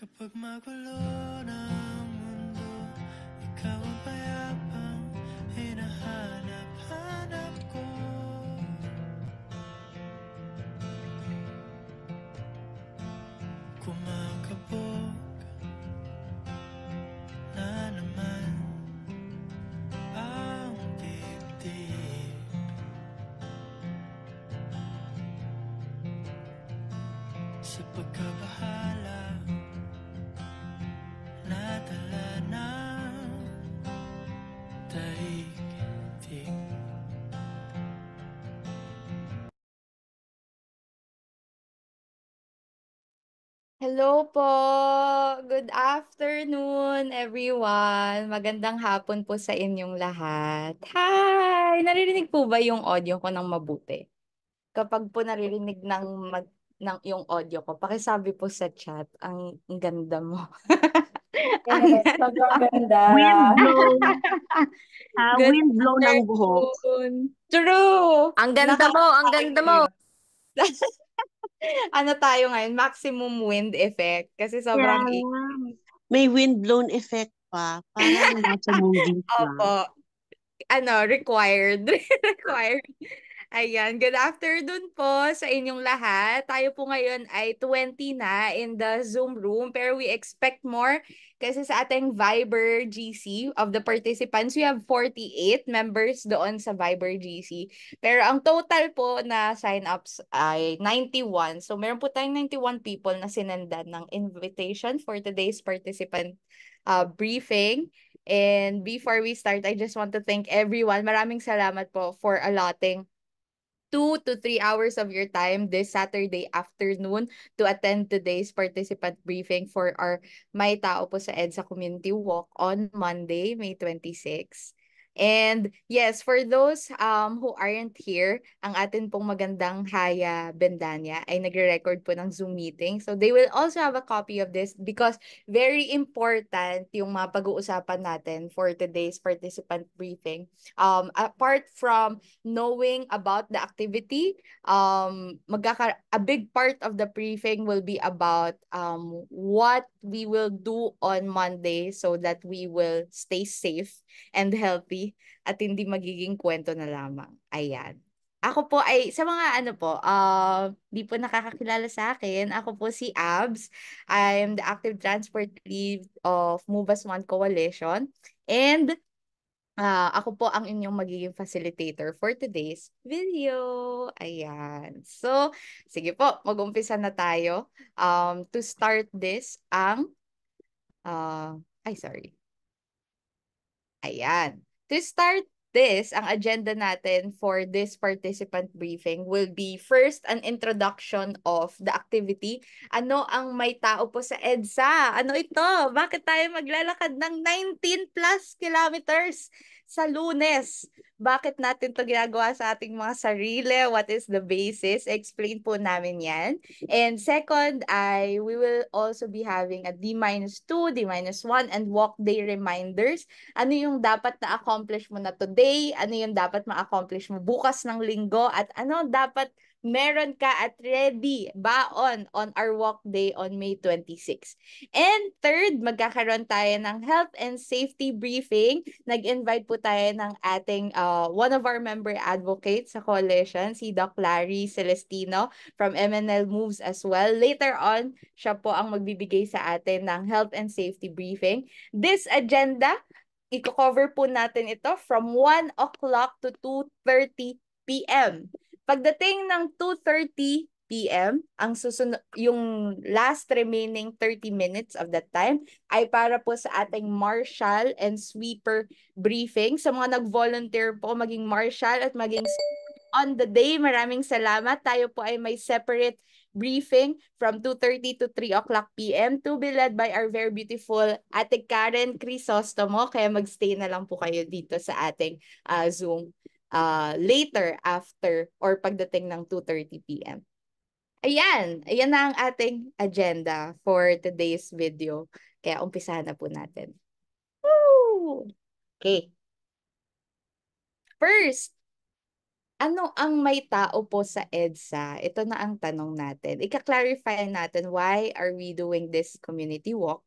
Kapag magulo na ang mundo, ikaw ang payapang hinahanap-hanap ko. Kumakabog na naman ang dibdib. Sa pagkabahala nadala ng daigdig. Hello po. Good afternoon, everyone. Magandang hapon po sa inyong lahat. Hi! Naririnig po ba yung audio ko ng mabuti? Kapag po naririnig ng yung audio ko, pakisabi po sa chat, ang ganda mo. Ang Yes, sobrang ganda. ganda. Wind blow. Good Wind blow ng buhok. afternoon. True! Ang ganda mo, ang ganda mo. Ano tayo ngayon? Maximum wind effect. Kasi sobrang Yeah. May wind blown effect pa. Parang nasa movies lang. opo. Required. Required. Ayan, good afternoon po sa inyong lahat. Tayo po ngayon ay 20 na in the Zoom room, pero we expect more kasi sa ating Viber GC of the participants, we have 48 members doon sa Viber GC. Pero ang total po na sign-ups ay 91. So meron po tayong 91 people na sinendan ng invitation for today's participant briefing. And before we start, I just want to thank everyone. Maraming salamat po for allotting 2 to 3 hours of your time this Saturday afternoon to attend today's participant briefing for our May Tao po sa EDSA Community Walk on Monday, May 26. And yes, for those who aren't here, ang atin pong magandang Haya Bendanya ay nagre-record po ng Zoom meeting. So they will also have a copy of this because very important yung mga pag-uusapan natin for today's participant briefing. Apart from knowing about the activity, a big part of the briefing will be about what we will do on Monday so that we will stay safe and healthy at hindi magiging kwento na lamang. Ayan. Ako po ay, sa mga di po nakakakilala sa akin, ako po si Abs. I'm the active transport lead of Move as One Coalition. And ako po ang inyong magiging facilitator for today's video. Ayan. So, sige po, mag-umpisa na tayo. To start this, uh, sorry. Ayan. To start this, ang agenda natin for this participant briefing will be first an introduction of the activity. Ano ang may tao po sa EDSA? Ano ito? Bakit tayo maglalakad ng 19 plus kilometers sa Lunes? Bakit natin to ginagawa sa ating mga sarili? What is the basis? Explain po namin yan. And second, we will also be having a D-2, D-1, and walk day reminders. Ano yung dapat na-accomplish mo na today, ano yung dapat ma-accomplish mo bukas ng linggo, at ano dapat meron ka at ready baon on our walk day on May 26. And third, magkakaroon tayo ng health and safety briefing. Nag-invite po tayo ng ating one of our member advocates sa coalition, si Doc Larry Celestino from MNL Moves as well. Later on, siya po ang magbibigay sa atin ng health and safety briefing. This agenda, i-cover po natin ito from 1 o'clock to 2:30 p.m. Pagdating ng 2:30 p.m., ang susunod, yung last remaining 30 minutes of that time ay para po sa ating marshal and sweeper briefing. Sa mga nag-volunteer po maging marshal at maging on the day, maraming salamat. Tayo po ay may separate briefing from 2:30 to 3 o'clock p.m. to be led by our very beautiful Ate Karen Crisostomo. Kaya magstay na lang po kayo dito sa ating Zoom later after or pagdating ng 2:30 p.m. Ayan na ang ating agenda for today's video. Kaya umpisahan na po natin. Woo! Okay. First, ano ang may tao po sa EDSA? Ito na ang tanong natin. Ika-clarify natin why are we doing this community walk.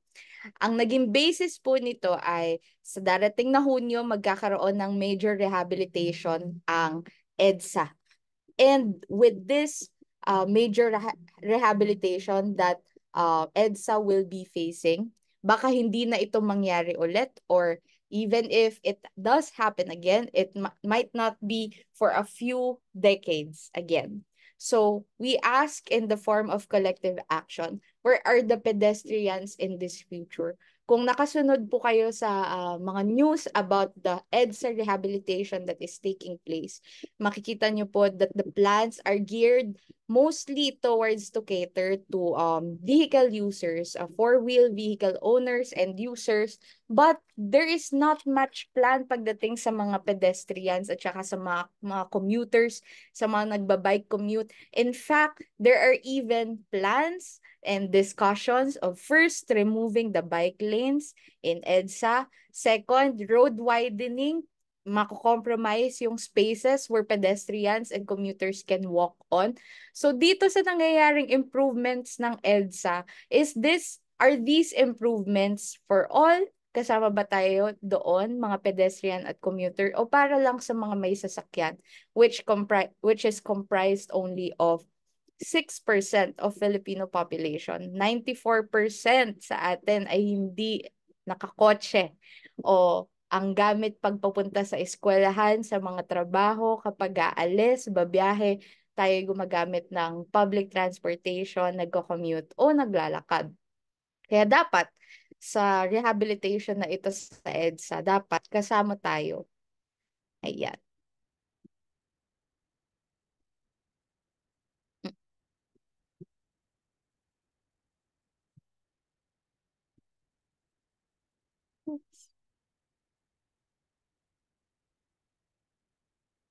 Ang naging basis po nito ay sa darating na Hunyo, magkakaroon ng major rehabilitation ang EDSA. And with this major rehabilitation that EDSA will be facing, baka hindi na ito mangyari ulit, or even if it does happen again, it might not be for a few decades again. So we ask in the form of collective action, where are the pedestrians in this future? Kung nakasunod po kayo sa mga news about the EDSA rehabilitation that is taking place, makikita nyo po that the plans are geared mostly towards to cater to vehicle users, four-wheel vehicle owners and users, but there is not much plan pagdating sa mga pedestrians at saka sa mga commuters, sa mga nagbabike commute. In fact, there are even plans and discussions of first removing the bike lanes in EDSA, second, road widening, mako-compromise yung spaces where pedestrians and commuters can walk on. So dito sa nangyayaring improvements ng EDSA, are these improvements for all? Kasama ba tayo doon, mga pedestrian at commuter, o para lang sa mga may sasakyan, which is comprised only of 6% of Filipino population. 94% sa atin ay hindi nakakotse o ang gamit pagpapunta sa eskwelahan, sa mga trabaho, kapag aalis, babiyahe, tayo gumagamit ng public transportation, nagko-commute o naglalakad. Kaya dapat sa rehabilitation na ito sa EDSA, dapat kasama tayo. Ayan.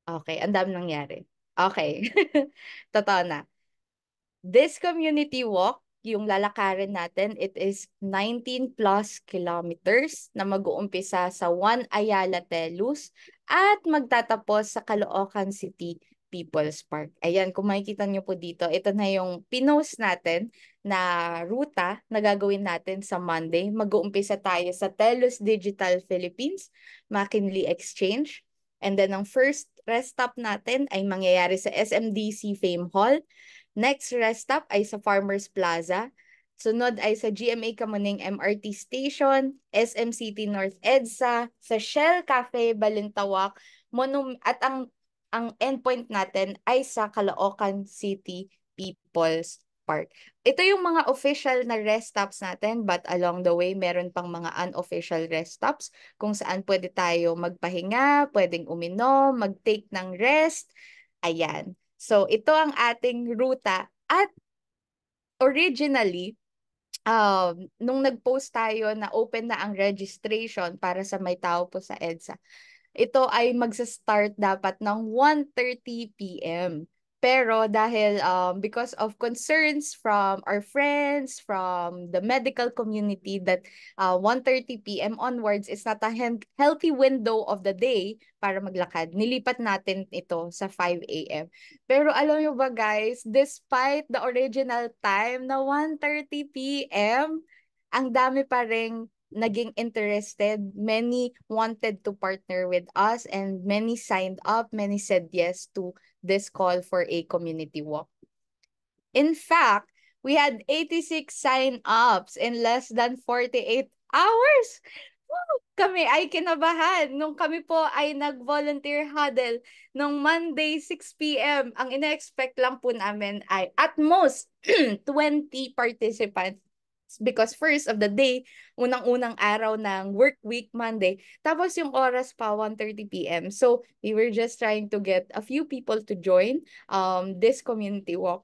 Okay, ang dami nangyari. Okay. Totoo na. This community walk, yung lalakarin natin, it is 19 plus kilometers na mag-uumpisa sa 1 Ayala Telus at magtatapos sa Caloocan City People's Park. Ayan, kung makikita nyo po dito, ito na yung pinost natin na ruta na gagawin natin sa Monday. Mag-uumpisa tayo sa Telus Digital Philippines, McKinley Exchange. And then ang first rest stop natin ay mangyayari sa SMDC Fame Hall. Next rest stop ay sa Farmers Plaza. Sunod ay sa GMA Kamuning MRT Station, SM City North EDSA, sa Shell Cafe Balintawak, at ang endpoint natin ay sa Caloocan City People's Park. Ito yung mga official na rest stops natin, but along the way, meron pang mga unofficial rest stops kung saan pwede tayo magpahinga, pwedeng uminom, mag-take ng rest. Ayan. So, ito ang ating ruta. At originally, nung nag-post tayo na open na ang registration para sa may tao po sa EDSA, ito ay magsa-start dapat ng 1:30 p.m. Pero dahil because of concerns from our friends, from the medical community that 1:30 p.m. onwards is not a healthy window of the day para maglakad, nilipat natin ito sa 5 a.m. Pero alam nyo ba guys, despite the original time na 1:30 p.m., ang dami pa ring naging interested. Many wanted to partner with us and many signed up, many said yes to this call for a community walk. In fact, we had 86 sign-ups in less than 48 hours. Woo! Kami ay kinabahan nung kami po ay nag-volunteer huddle nung Monday 6 p.m. Ang ina-expect lang po namin ay at most 20 participants because first of the day, unang-unang araw ng work week, Monday. Tapos yung oras pa, 1:30 p.m. So, we were just trying to get a few people to join this community walk.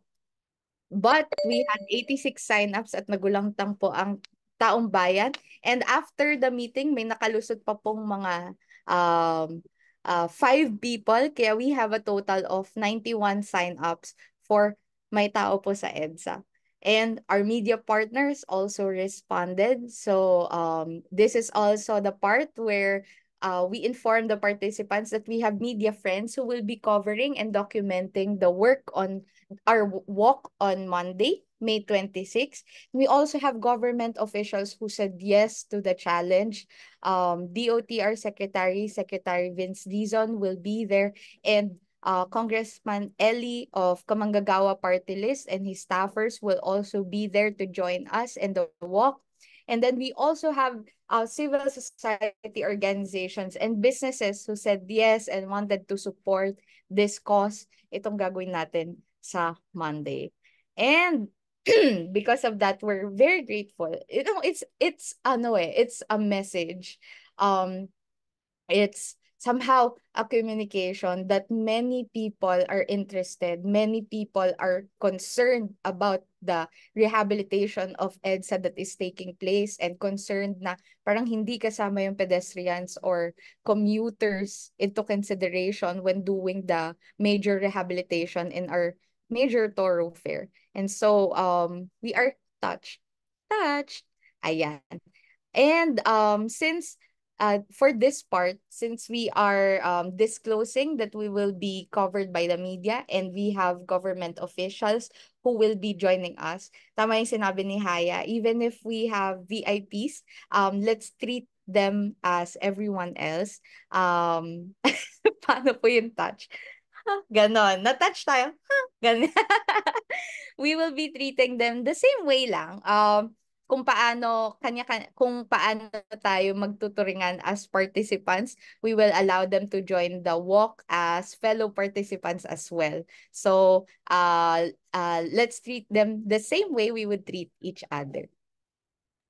But we had 86 sign-ups at nagulangtang po ang taong bayan. And after the meeting, may nakalusot pa pong mga 5 people. Kaya we have a total of 91 sign-ups for may tao po sa EDSA. And our media partners also responded. So this is also the part where we inform the participants that we have media friends who will be covering and documenting the work on our walk on Monday, May 26th. We also have government officials who said yes to the challenge. DOTR Secretary Vince Dizon will be there, and Congressman Eli of Kamanggagawa Party List and his staffers will also be there to join us in the walk. And then we also have civil society organizations and businesses who said yes and wanted to support this cause, itong gagawin natin sa Monday. And because of that, we're very grateful. It's a message. Um, it's somehow a communication that many people are interested, many people are concerned about the rehabilitation of EDSA that is taking place, and concerned na parang hindi kasama yung pedestrians or commuters into consideration when doing the major rehabilitation in our major thoroughfare. And so we are touched. Touched. Ayan. And since for this part, since we are disclosing that we will be covered by the media and we have government officials who will be joining us, tama yung sinabi ni Haya, even if we have VIPs, let's treat them as everyone else. Paano po yung touch? Ganon. Na-touch tayo. Ganon. We will be treating them the same way lang. Kung paano tayo magtuturingan as participants, we will allow them to join the walk as fellow participants as well. So, let's treat them the same way we would treat each other.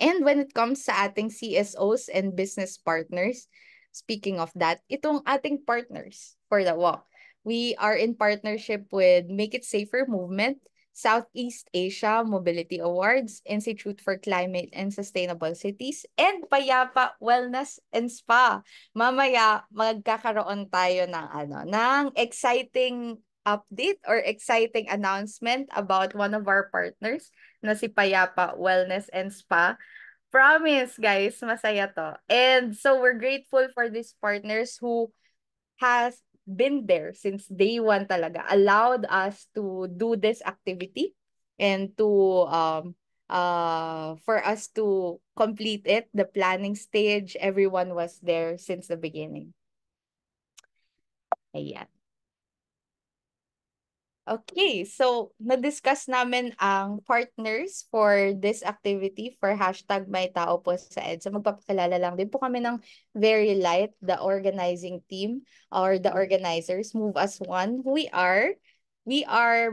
And when it comes sa ating CSOs and business partners, speaking of that, itong ating partners for the walk. We are in partnership with Make It Safer Movement, Southeast Asia Mobility Awards, Institute for Climate and Sustainable Cities, and Payapa Wellness and Spa. Mamaya magkakaroon tayo ng exciting update or exciting announcement about one of our partners na si Payapa Wellness and Spa. Promise, guys, masaya to. And so we're grateful for these partners who has been there since day one talaga, allowed us to do this activity and to for us to complete it, the planning stage, everyone was there since the beginning. Ayan. Okay, so na-discuss namin ang partners for this activity for hashtag May Tao po sa EDSA. Magpapakilala lang din po kami ng Very Light, the organizing team or the organizers, Move as One. We are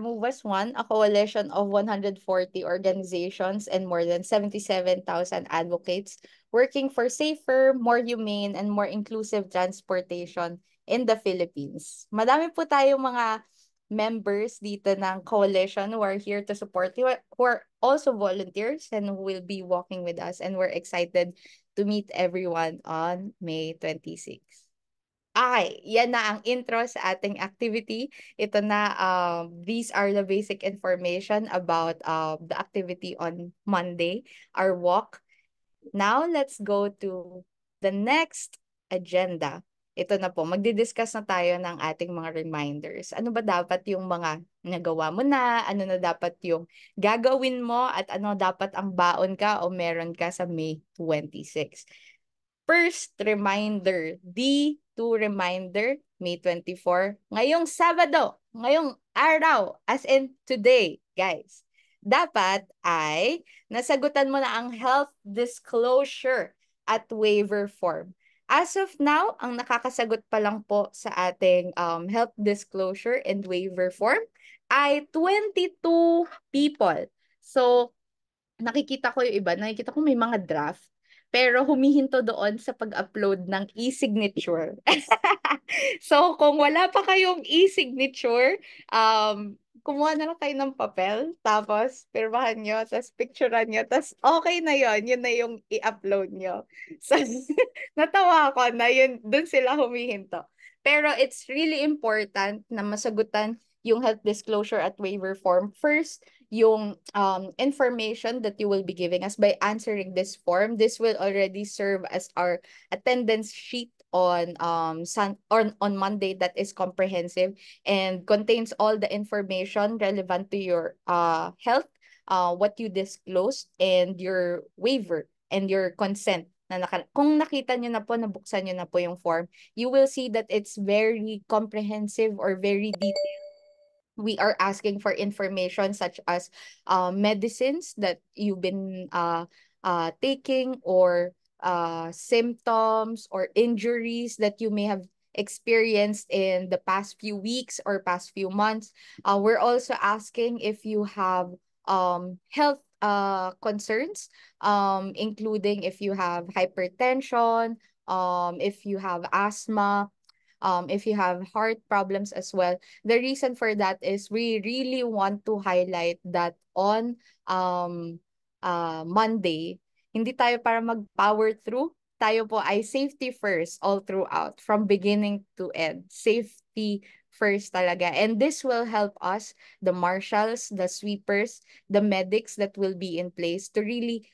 Move as One, a coalition of 140 organizations and more than 77,000 advocates working for safer, more humane, and more inclusive transportation in the Philippines. Madami po tayong mga members dito ng coalition who are here to support you, who are also volunteers and who will be walking with us. And we're excited to meet everyone on May 26th. Okay, yan na ang intro sa ating activity. Ito na, these are the basic information about the activity on Monday, our walk. Now, let's go to the next agenda. Ito na po, magdi-discuss na tayo ng ating mga reminders. Ano ba dapat yung mga nagawa mo na? Ano na dapat yung gagawin mo? At ano dapat ang baon ka o meron ka sa May 26? First reminder, D2 reminder, May 24. Ngayong Sabado, ngayong araw, as in today, guys. Dapat ay nasagutan mo na ang health disclosure at waiver form. As of now, ang nakakasagot pa lang po sa ating health disclosure and waiver form ay 22 people. So, nakikita ko yung iba, nakikita ko may mga draft, pero humihinto doon sa pag-upload ng e-signature. So, kung wala pa kayong e-signature, kumuha na lang kayo ng papel, tapos pirmahan nyo, tapos picturean nyo, tapos okay na yun na yung i-upload nyo. So, natawa ako na yun, dun sila humihinto. Pero it's really important na masagutan yung health disclosure at waiver form. First, yung information that you will be giving us by answering this form. This will already serve as our attendance sheet on on Monday that is comprehensive and contains all the information relevant to your health, what you disclosed, and your waiver and your consent. Kung nakita nyo na po, nabuksan nyo na po yung form, you will see that it's very comprehensive or very detailed. We are asking for information such as medicines that you've been taking, or symptoms or injuries that you may have experienced in the past few weeks or past few months. We're also asking if you have health concerns, including if you have hypertension, if you have asthma, if you have heart problems as well. The reason for that is we really want to highlight that on Monday, hindi tayo para mag-power through. Tayo po ay safety first all throughout, from beginning to end. Safety first talaga. And this will help us, the marshals, the sweepers, the medics that will be in place to really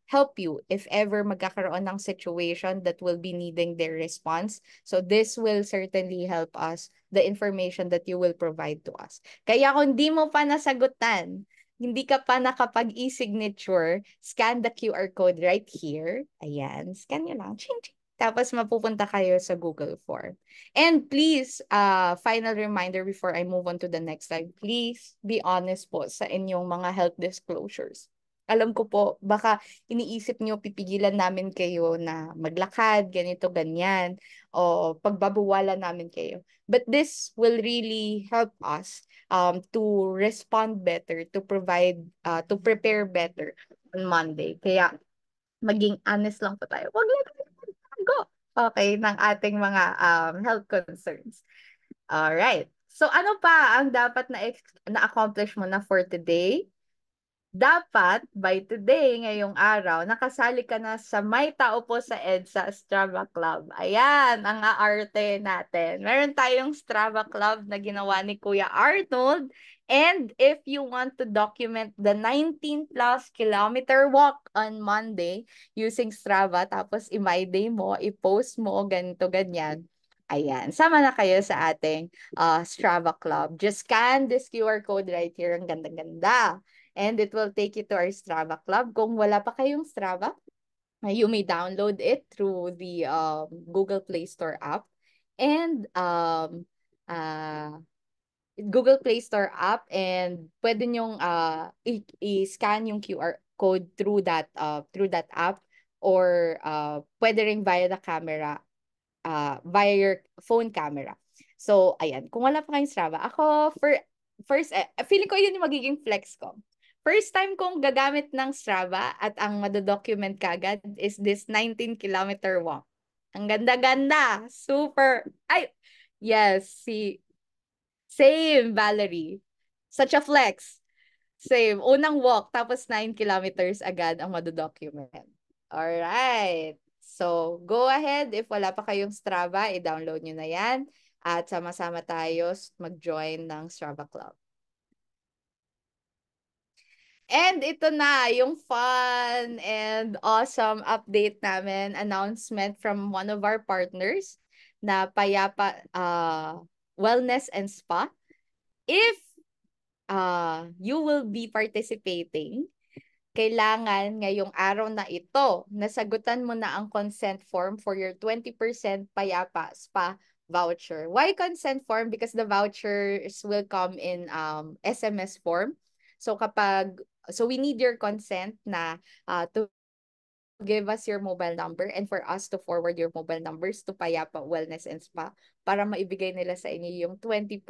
help you if ever magkakaroon ng situation that will be needing their response. So this will certainly help us, the information that you will provide to us. Kaya kung di mo pa nasagutan, hindi ka pa nakapag-e-signature, scan the QR code right here. Ayan, scan nyo lang. Ching, ching. Tapos mapupunta kayo sa Google Form. And please, final reminder before I move on to the next slide, please be honest po sa inyong mga health disclosures. Alam ko po, baka iniisip nyo pipigilan namin kayo na maglakad, ganito, ganyan, o pagbabawalan namin kayo. But this will really help us to respond better, to provide, to prepare better on Monday. Kaya maging honest lang po tayo. Wag lang tayo magtago, okay, ng ating mga health concerns. Alright. So ano pa ang dapat na-accomplish mo na for today? Dapat, by today, ngayong araw, nakasali ka na sa May Tao Po sa EDSA Strava Club. Ayan, ang aarte natin. Meron tayong Strava Club na ginawa ni Kuya Arnold. And if you want to document the 19 plus kilometer walk on Monday using Strava, tapos i-my day mo, i-post mo, ganito, ganyan. Ayan, sama na kayo sa ating Strava Club. Just scan this QR code right here. Ang ganda-ganda. And it will take you to our Strava Club. Kung wala pa kayong Strava, you may download it through the Google Play Store app. And Google Play Store app, and pwede nyong i-scan yung QR code through that app, or pwede rin via the camera, via your phone camera. So, ayan. Kung wala pa kayong Strava, ako, first, feeling ko yun yung magiging flex ko. First time kong gagamit ng Strava at ang madodocument kagad is this 19-kilometer walk. Ang ganda-ganda. Super. Ay, yes. Same, Valerie. Such a flex. Same. Unang walk, tapos 9 kilometers agad ang madodocument. Alright. So, go ahead. If wala pa kayong Strava, i-download nyo na yan. At sama-sama tayo mag-join ng Strava Club. And ito na, yung fun and awesome update namin, announcement from one of our partners na Payapa Wellness and Spa. If you will be participating, kailangan ngayong araw na ito, nasagutan mo na ang consent form for your 20% Payapa Spa voucher. Why consent form? Because the vouchers will come in SMS form. So we need your consent na to give us your mobile number and for us to forward your mobile numbers to Payapa Wellness and Spa para maibigay nila sa inyo yung 20%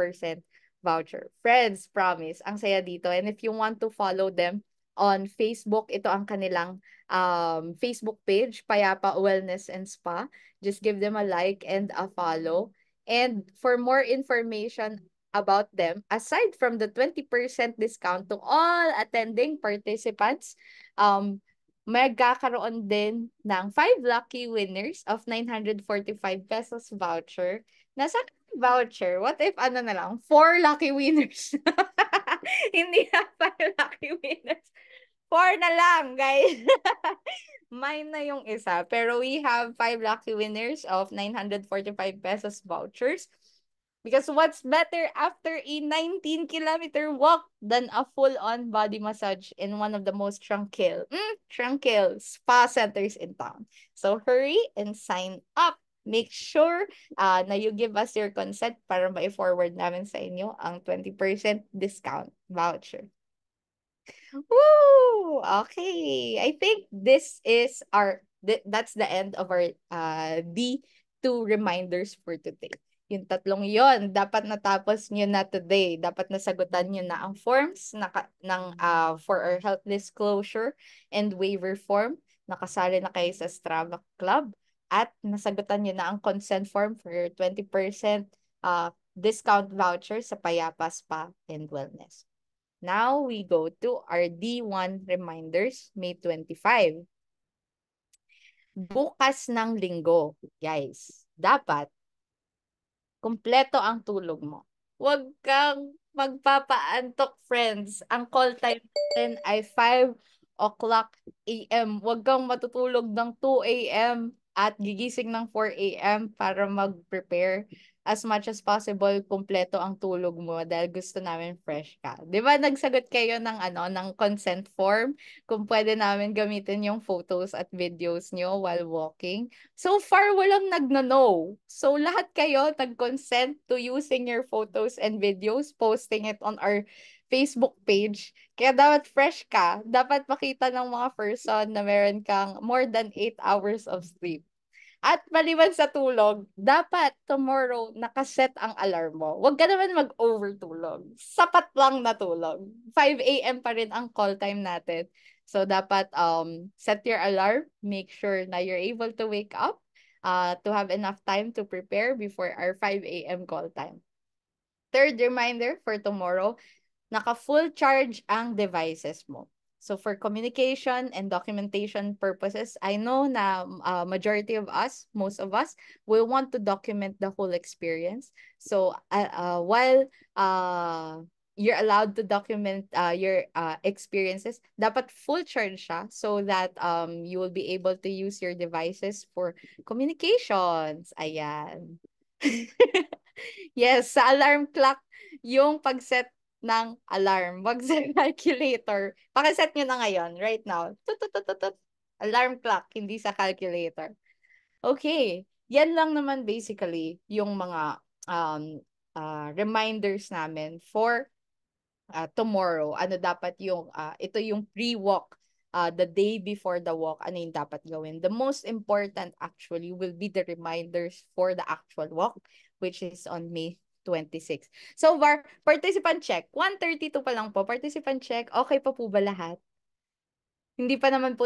voucher. Friends, promise, ang saya dito. And if you want to follow them on Facebook, ito ang kanilang Facebook page, Payapa Wellness and Spa. Just give them a like and a follow. And for more information about them, aside from the 20% discount to all attending participants, magkakaroon din ng 5 lucky winners of 945 pesos voucher. Nasa voucher? What if ano na lang? 4 lucky winners. Hindi na 5 lucky winners. 4 na lang, guys. Mine na yung isa. Pero we have 5 lucky winners of 945 pesos vouchers. Because what's better after a 19-kilometer walk than a full-on body massage in one of the most tranquil spa centers in town? So hurry and sign up. Make sure na you give us your consent para ma-forward namin sa inyo ang 20% discount voucher. Woo! Okay. I think this is that's the end of our D2 reminders for today. Yung tatlong yon dapat natapos nyo na today. Dapat nasagutan nyo na ang forms for our health disclosure and waiver form. Nakasali na kayo sa Strava Club. At nasagutan nyo na ang consent form for your 20% discount voucher sa Payapa Spa and Wellness. Now we go to our D1 reminders, May 25. Bukas ng linggo, guys, dapat kumpleto ang tulog mo. Huwag kang magpapaantok, friends. Ang call time natin ay 5 o'clock a.m. Huwag kang matutulog ng 2 a.m. at gigising ng 4 a.m. para mag-prepare. As much as possible, kumpleto ang tulog mo dahil gusto namin fresh ka. 'Di ba nagsagot kayo ng consent form kung pwede namin gamitin yung photos at videos nyo while walking? So far, walang nagno-no. So, lahat kayo nag-consent to using your photos and videos, posting it on our Facebook page. Kaya dapat fresh ka. Dapat makita ng mga person na meron kang more than 8 hours of sleep. At maliban sa tulog, dapat tomorrow nakaset ang alarm mo. Huwag ka naman mag-overtulog. Sapat lang na tulog. 5 a.m. pa rin ang call time natin. So dapat set your alarm, make sure na you're able to wake up to have enough time to prepare before our 5 a.m. call time. Third reminder for tomorrow, naka-full charge ang devices mo. So for communication and documentation purposes, I know na majority of us, most of us, will want to document the whole experience. So while you're allowed to document your experiences, dapat full charge siya so that you will be able to use your devices for communications. Ayan. Yes, sa alarm clock, yung pag-set ng alarm. Wag sa calculator. Pakiset nyo na ngayon, right now. Tut. Alarm clock, hindi sa calculator. Okay. Yan lang naman basically yung mga reminders namin for tomorrow. Ano dapat yung, ito yung pre-walk. The day before the walk, ano yung dapat gawin. The most important actually will be the reminders for the actual walk, which is on May 26. So, participant check. 1:32 pa lang po. Participant check. Okay pa po ba lahat? Hindi pa naman po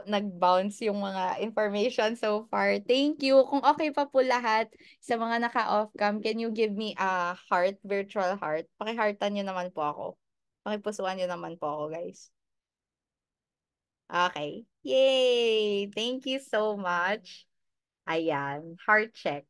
nag-bounce yung mga information so far. Thank you. Kung okay pa po lahat sa mga naka-off-cam, can you give me a heart, virtual heart? Paki-heartan niyo naman po ako. Pakipusuan niyo naman po ako, guys. Okay. Yay! Thank you so much. Ayan, heart check.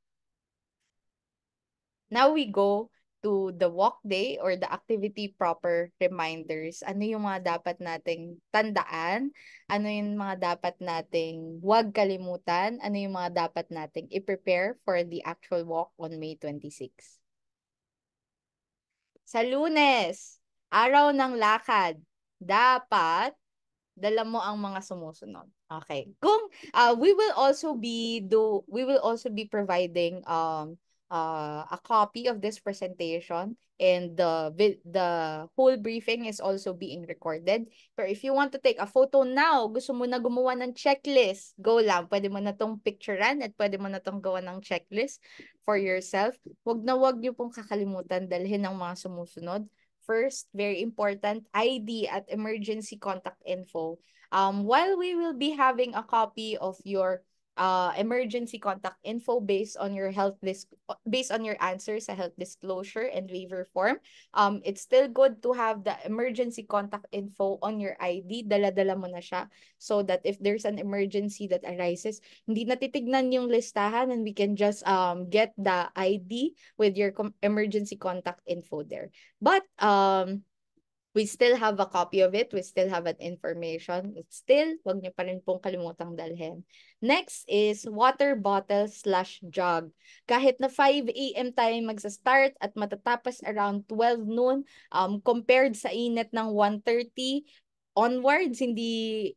Now we go to the walk day or the activity proper reminders. Ano yung mga dapat nating tandaan? Ano yung mga dapat nating huwag kalimutan? Ano yung mga dapat nating i-prepare for the actual walk on May 26? Sa Lunes, araw ng lakad, dapat dala mo ang mga sumusunod. Okay. Kung we will also be providing a copy of this presentation, and the whole briefing is also being recorded. Pero if you want to take a photo now, gusto mo na gumawa ng checklist, go lang. Pwede mo na tong picturean at pwede mo na tong gawa ng checklist for yourself. Wag niyo pong kakalimutan dalhin ang mga sumusunod. First, very important, ID at emergency contact info. While we will be having a copy of your emergency contact info based on your based on your answers sa health disclosure and waiver form, it's still good to have the emergency contact info on your ID. Dala-dala mo na siya so that if there's an emergency that arises, hindi natitignan yung listahan and we can just get the ID with your emergency contact info there. But We still have a copy of it. We still have an information. Still, wag niyo pa rin pong kalimutang dalhin. Next is water bottle / jug. Kahit na 5 a.m. tayo magsa-start at matatapos around 12 noon, compared sa init ng 1:30 onwards, hindi,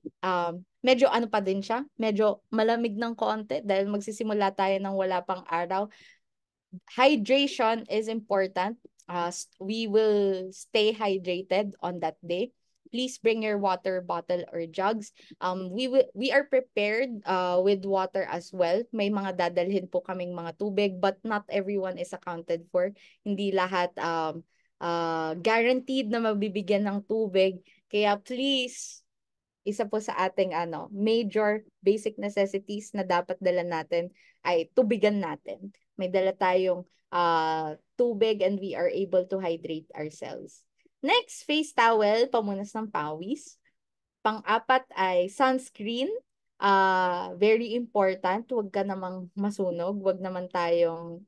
medyo ano pa din siya, medyo malamig ng konti dahil magsisimula tayo ng wala pang araw. Hydration is important. We will stay hydrated on that day. Please bring your water bottle or jugs. We are prepared with water as well. May mga dadalhin po kaming mga tubig, but not everyone is accounted for. Hindi lahat guaranteed na mabibigyan ng tubig. Kaya please, isa po sa ating major basic necessities na dapat dala natin ay tubigan natin. May dala tayong tubig and we are able to hydrate ourselves. Next, face towel, pamunas ng pawis. Pang-apat ay sunscreen. Very important. Huwag ka namang masunog. Huwag naman tayong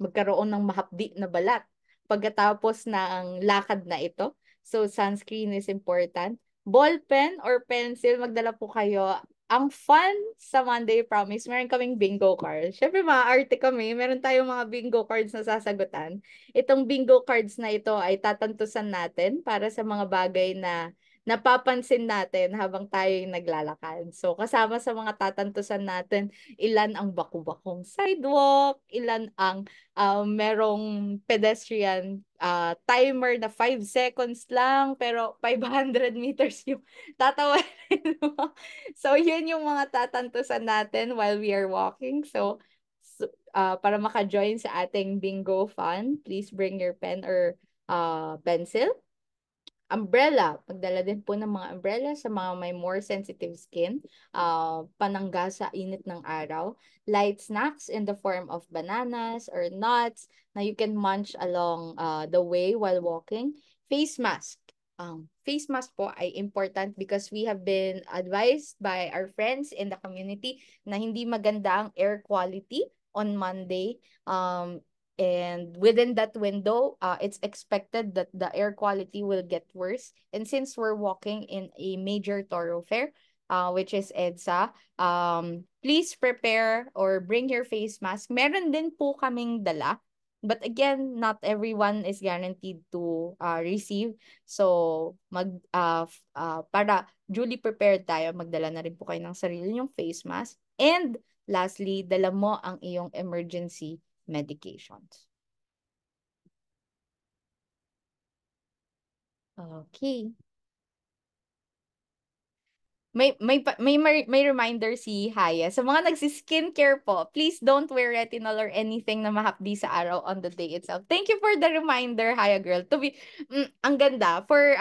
magkaroon ng mahapdi na balat pagkatapos ng lakad na ito. So, sunscreen is important. Ball pen or pencil, magdala po kayo. Ang fun sa Monday Promise, meron kaming bingo cards. Syempre, maaarte kami. Meron tayong mga bingo cards na sasagutan. Itong bingo cards na ito ay tatantusan natin para sa mga bagay na napapansin natin habang tayo yung naglalakad. So, kasama sa mga tatantusan natin, ilan ang baku-bakong sidewalk, ilan ang merong pedestrian timer na 5 seconds lang, pero 500 meters yung tatawarin mo. So, yun yung mga tatantusan natin while we are walking. So para maka-join sa ating bingo fun, please bring your pen or pencil. Umbrella. Magdala din po ng mga umbrella sa mga may more sensitive skin. Panangga sa init ng araw. Light snacks in the form of bananas or nuts na you can munch along the way while walking. Face mask. Face mask po ay important because we have been advised by our friends in the community na hindi maganda ang air quality on Monday. And within that window, it's expected that the air quality will get worse. And since we're walking in a major thoroughfare, which is EDSA, please prepare or bring your face mask. Meron din po kaming dala. But again, not everyone is guaranteed to receive. So, para duly prepared tayo, magdala na rin po kayo ng sarili yung face mask. And lastly, dala mo ang iyong emergency medications. Okay. May reminder si Haya. Sa mga nagsi-skincare po, please don't wear retinol or anything na mahapdi sa araw on the day itself. Thank you for the reminder, Haya girl. Ang ganda for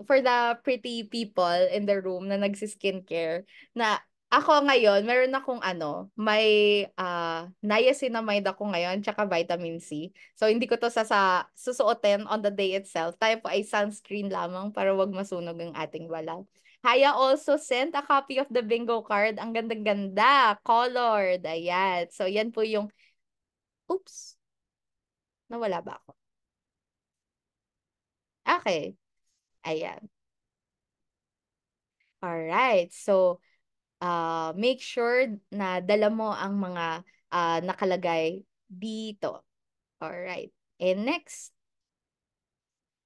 for the pretty people in the room na nagsi-skincare na ako ngayon, meron akong may niacinamide ako ngayon tsaka vitamin C. So hindi ko to susuotin on the day itself. Tayo po ay sunscreen lamang para wag masunog ang ating balat. Haya also sent a copy of the bingo card. Ang ganda-ganda. Colored. Ayan. So, yan po yung... Oops. Nawala ba ako? Okay. Ayan. Alright. So, make sure na dala mo ang mga nakalagay dito. Alright. And next,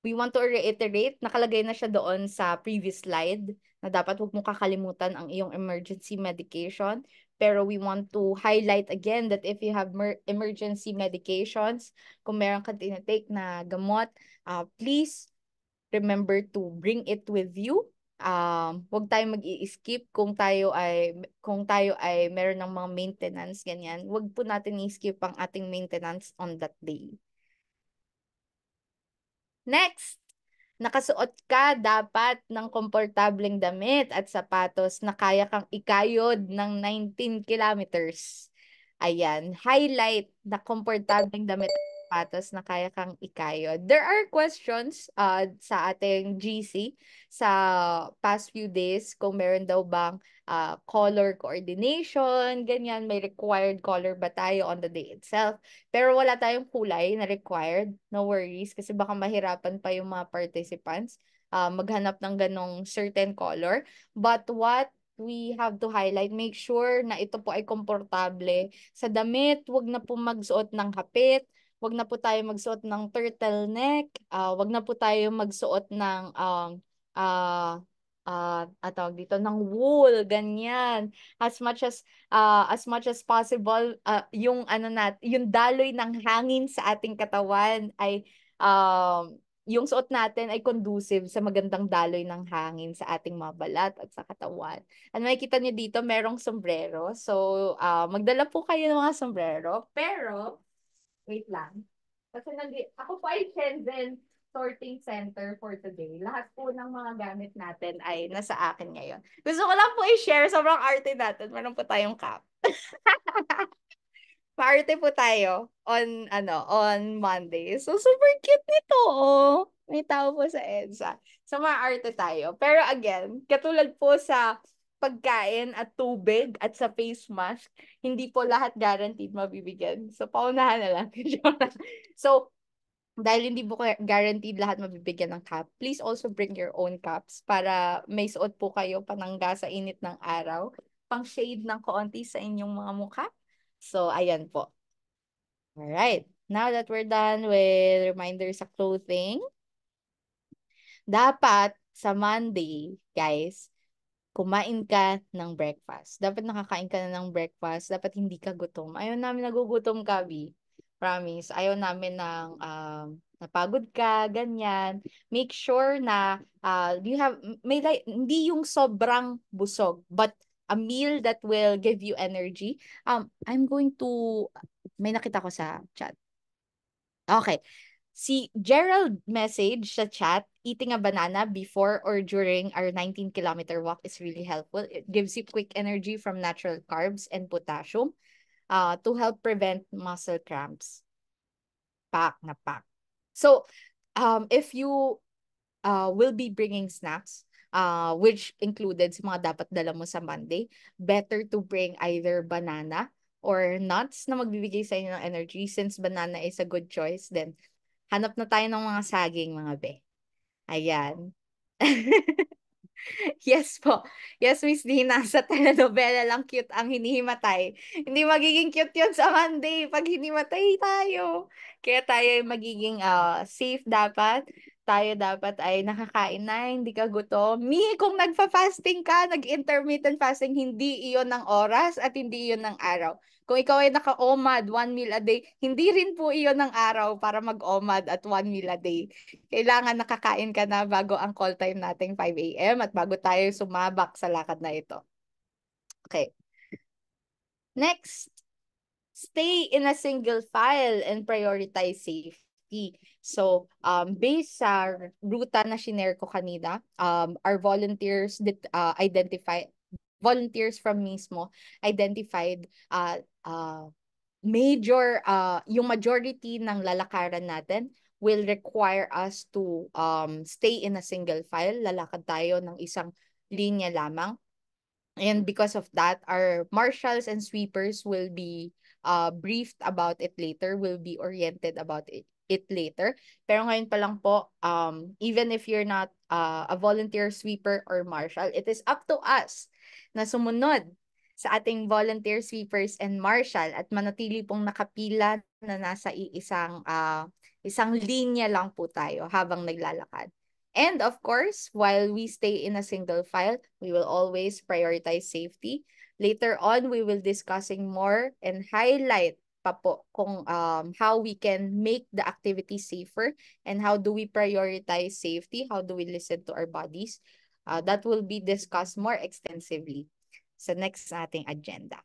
we want to reiterate, nakalagay na siya doon sa previous slide na dapat huwag mo kakalimutan ang iyong emergency medication. Pero we want to highlight again that if you have emergency medications, kung meron kang tinatake na gamot, please remember to bring it with you. Huwag tayo mag-i-skip kung tayo ay meron ng mga maintenance, ganyan. Huwag po natin i-skip ang ating maintenance on that day. Next, nakasuot ka dapat ng komportableng damit at sapatos na kaya kang ikayod ng 19 kilometers. Ayan, highlight na komportableng damit sapatos na kaya kang ikayod. There are questions sa ating GC sa past few days kung meron daw bang color coordination, ganyan, may required color ba tayo on the day itself. Pero wala tayong kulay na required, no worries, kasi baka mahirapan pa yung mga participants maghanap ng ganong certain color. But what we have to highlight, make sure na ito po ay komportable sa damit. Wag na po magsuot ng hapit, wag na po tayo magsuot ng turtleneck, wag na po tayo magsuot ng tawag dito ng wool, ganyan. As much as possible, yung yung daloy ng hangin sa ating katawan ay yung suot natin ay conducive sa magandang daloy ng hangin sa ating mga balat at sa katawan. At makikita niyo dito, merong sombrero. So, magdala po kayo ng mga sombrero. Pero, wait lang. Kasi ako po ay Shenzhen sorting center for today. Lahat po ng mga gamit natin ay nasa akin ngayon. Gusto ko lang po i-share, sobrang arte natin. Meron po tayong cap. Maarte po tayo on Monday. So, super cute nito, oh. May tao po sa EDSA. So, maarte tayo. Pero again, katulad po sa pagkain at tubig at sa face mask, hindi po lahat guaranteed mabibigyan. So, paunahan na lang. So, dahil hindi po guaranteed lahat mabibigyan ng cap, please also bring your own caps para may suot po kayo panangga sa init ng araw, pang shade ng konti sa inyong mga mukha. So, ayan po. Alright. Now that we're done with reminders sa clothing, dapat sa Monday, guys, kumain ka ng breakfast. Dapat nakakain ka na ng breakfast. Dapat hindi ka gutom. Ayaw namin nagugutom ka, B. Promise. Ayaw namin ng napagod ka, ganyan. Make sure na hindi yung sobrang busog, but a meal that will give you energy. May nakita ko sa chat. Okay. Si Gerald message sa chat, eating a banana before or during our 19-kilometer walk is really helpful. It gives you quick energy from natural carbs and potassium to help prevent muscle cramps. Pack na pack. So, if you will be bringing snacks, which included sa mga dapat dala mo sa Monday, better to bring either banana or nuts na magbibigay sa inyo ng energy. Since banana is a good choice, then hanap na tayo ng mga saging, mga be. Ayan. Yes po. Yes, Miss Dina, sa telenovela lang cute ang hinihimatay. Hindi magiging cute yun sa Monday pag hinimatay tayo. Kaya tayo ay magiging safe dapat. Tayo dapat ay nakakain na, hindi ka gutom. Kung nagfa-fasting ka, nag-intermittent fasting, hindi iyon ng oras at hindi iyon ng araw. Kung ikaw ay naka-OMAD, 1 meal a day, hindi rin po iyon ng araw para mag-OMAD at 1 meal a day. Kailangan nakakain ka na bago ang call time nating 5 a.m. at bago tayo sumabak sa lakad na ito. Okay. Next, stay in a single file and prioritize safety. So, based sa ruta na shinare ko kanina, our volunteers from mismo identified yung majority ng lalakaran natin will require us to stay in a single file. Lalakad tayo ng isang linya lamang. And because of that, our marshals and sweepers will be briefed about it later, will be oriented about it later. Pero ngayon pa lang po, even if you're not a volunteer sweeper or marshal, it is up to us na sumunod sa ating volunteer sweepers and marshal at manatili pong nakapila na nasa isang linya lang po tayo habang naglalakad. And of course, while we stay in a single file, we will always prioritize safety. Later on, we will discussing more and highlight pa po kung how we can make the activity safer and how do we prioritize safety, how do we listen to our bodies. That will be discussed more extensively sa next ating agenda.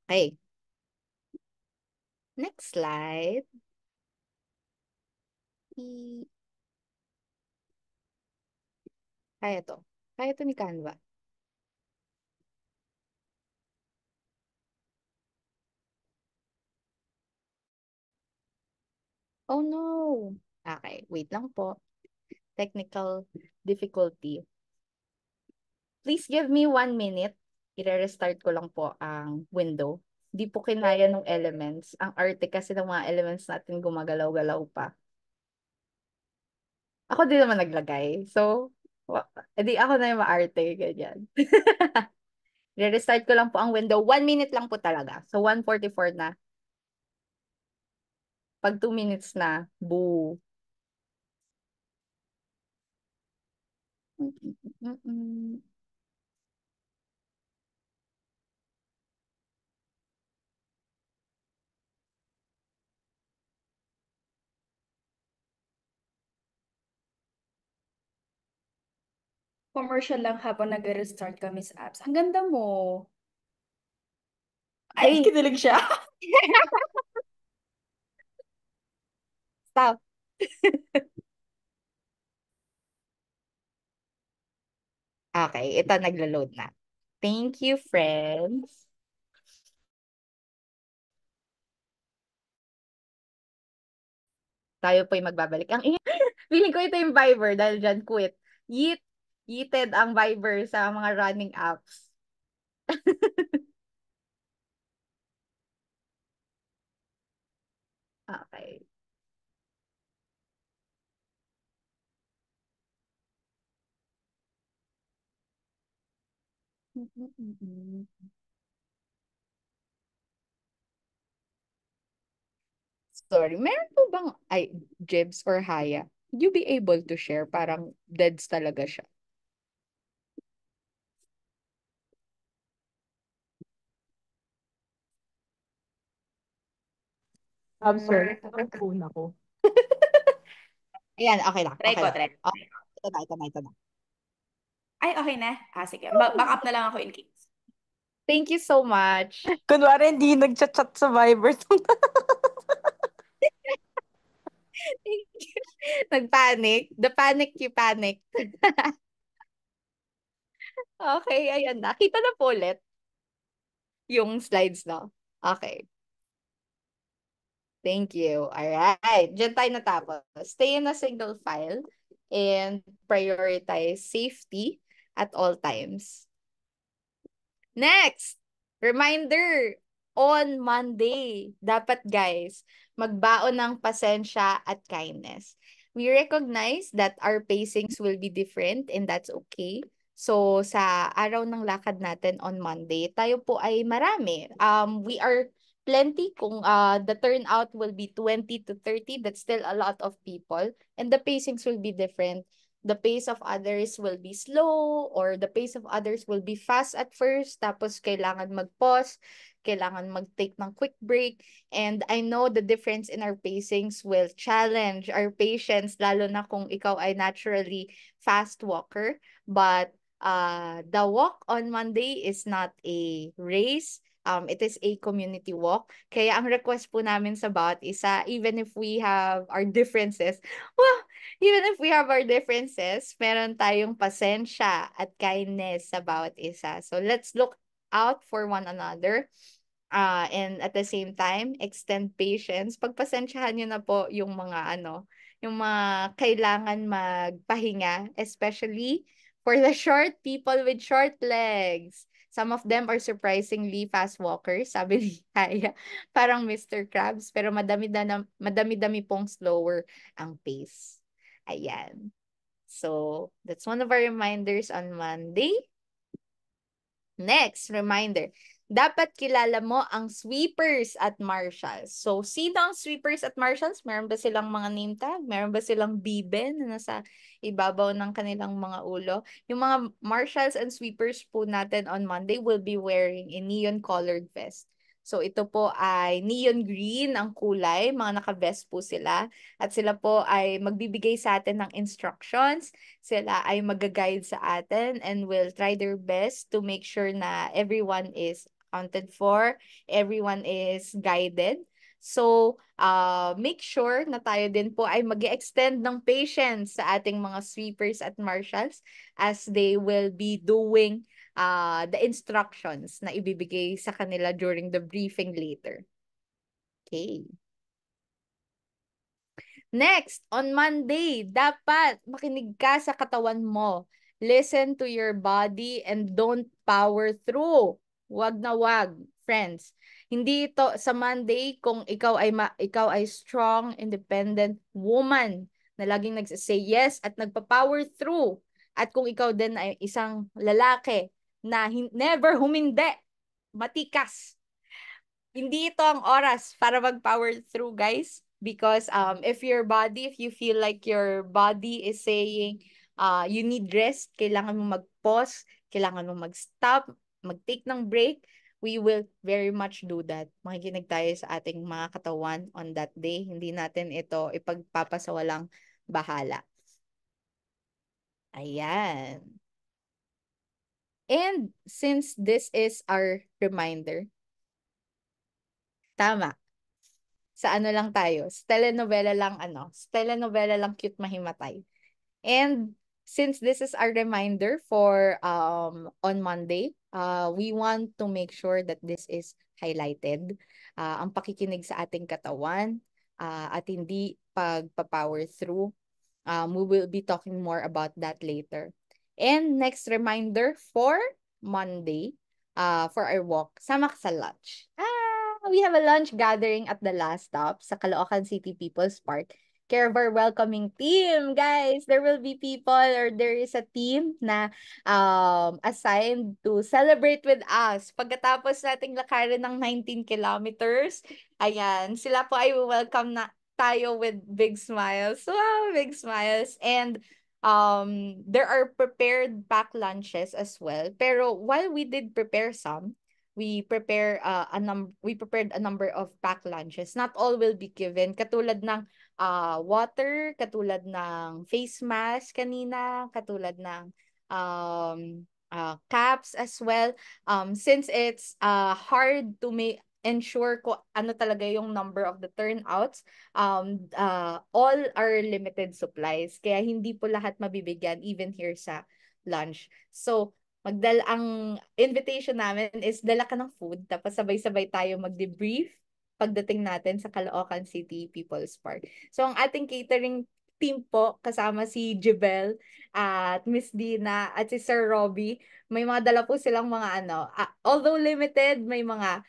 Okay. Next slide. Kaya to. Kaya to ni Canva. Oh no. Okay, wait lang po. Technical difficulty. Please give me 1 minute. I-restart ko lang po ang window. Di po kinaya ng elements. Ang arte kasi ng mga elements natin gumagalaw-galaw pa. Ako din naman naglagay. So, edi ako na yung maarte. Ganyan. I-restart ko lang po ang window. 1 minute lang po talaga. So, 1:44 na. Pag 2 minutes na, boo. Commercial lang habang nag-restart kami sa apps. Ang ganda mo. Ay, Hey. kinilig siya. Stop. Okay, ito naglo-load na. Thank you, friends. Tayo po'y magbabalik. Ang feeling ko ito yung Viber dahil dyan quit. Yeeted ang Viber sa mga running apps. Okay. Sorry, meron po bang, Jibs or Haya? Would you be able to share? Parang deads talaga siya. I'm sorry, ang phone ako. Ayan, okay lang. Try Okay ko, lang. try. Oh, ito na. Ay, okay na. Sige. Back up na lang ako in case. Thank you so much. Kunwari, hindi nagchat-chat sa Viber. Nagpanic. The panic you panic. Okay, ayan na. Kita na po ulit yung slides na. Okay. Thank you. Alright. Diyan tayo natapos. Stay in a single file and prioritize safety at all times. Next, reminder, on Monday, dapat guys, magbaon ng pasensya at kindness. We recognize that our pacings will be different and that's okay. So, sa araw ng lakad natin on Monday, tayo po ay marami. We are plenty kung the turnout will be 20 to 30, that's still a lot of people. And the pacings will be different. The pace of others will be slow or the pace of others will be fast at first, tapos kailangan mag-pause, kailangan mag-take ng quick break. And I know the difference in our pacings will challenge our patience, lalo na kung ikaw ay naturally fast walker. But the walk on Monday is not a race. It is a community walk. Kaya ang request po namin sa bawat isa, even if we have our differences, well, even if we have our differences, meron tayong pasensya at kindness sa bawat isa. So let's look out for one another. And at the same time, extend patience. Pagpasensyahan nyo na po yung mga yung mga kailangan magpahinga, especially for the short people with short legs. Some of them are surprisingly fast walkers, sabi ni Kaya. Parang Mr. Krabs, pero madami-dami pong slower ang pace. Ayan. So, that's one of our reminders on Monday. Next, reminder. Dapat kilala mo ang sweepers at marshals. So, sino ang sweepers at marshals? Meron ba silang mga name tag? Meron ba silang biben na nasa ibabaw ng kanilang mga ulo? Yung mga marshals and sweepers po natin on Monday will be wearing a neon-colored vest. So, ito po ay neon green ang kulay. Mga naka-vest po sila. At sila po ay magbibigay sa atin ng instructions. Sila ay mag-guide sa atin and will try their best to make sure na everyone is accounted for, everyone is guided. So, make sure na tayo din po ay mag-extend ng patience sa ating mga sweepers at marshals as they will be doing the instructions na ibibigay sa kanila during the briefing later. Okay. Next, on Monday, dapat makinig ka sa katawan mo. Listen to your body and don't power through. Wag na wag, friends. Hindi ito sa Monday kung ikaw ay strong, independent woman na laging nagsasay yes at nagpa-power through. At kung ikaw din ay isang lalaki na never humindi, matikas. Hindi ito ang oras para mag-power through, guys. Because if you feel like your body is saying you need rest, kailangan mo mag-pause, kailangan mo mag-stop, mag-take ng break, we will very much do that. Makikinig tayo sa ating mga katawan on that day. Hindi natin ito ipagpapasawalang bahala. Ayan. And since this is our reminder, tama. Sa ano lang tayo, telenovela lang telenovela lang cute mahimatay. And since this is our reminder for on Monday, we want to make sure that this is highlighted. Ang pakikinig sa ating katawan at hindi pagpa-power through. We will be talking more about that later. And next reminder for Monday, for our walk, sama ka sa lunch. We have a lunch gathering at the last stop sa Caloocan City People's Park. Care of our welcoming team, guys. There will be people or there is a team na assigned to celebrate with us. Pagkatapos nating lakarin ng 19 kilometers, ayan, sila po ay welcome na tayo with big smiles. Wow, big smiles. And there are prepared packed lunches as well. Pero while we did prepare some, we prepared a number of packed lunches. Not all will be given. Katulad ng water, katulad ng face mask kanina, katulad ng caps as well. Since it's hard to ensure ko ano talaga yung number of the turnouts, all are limited supplies. Kaya hindi po lahat mabibigyan even here sa lunch. So, ang invitation namin is dala ka ng food, tapos sabay-sabay tayo mag-debrief pagdating natin sa Caloocan City People's Park. So, ang ating catering team po, kasama si Jibel at Miss Dina at si Sir Robbie, may mga dala po silang mga although limited, may mga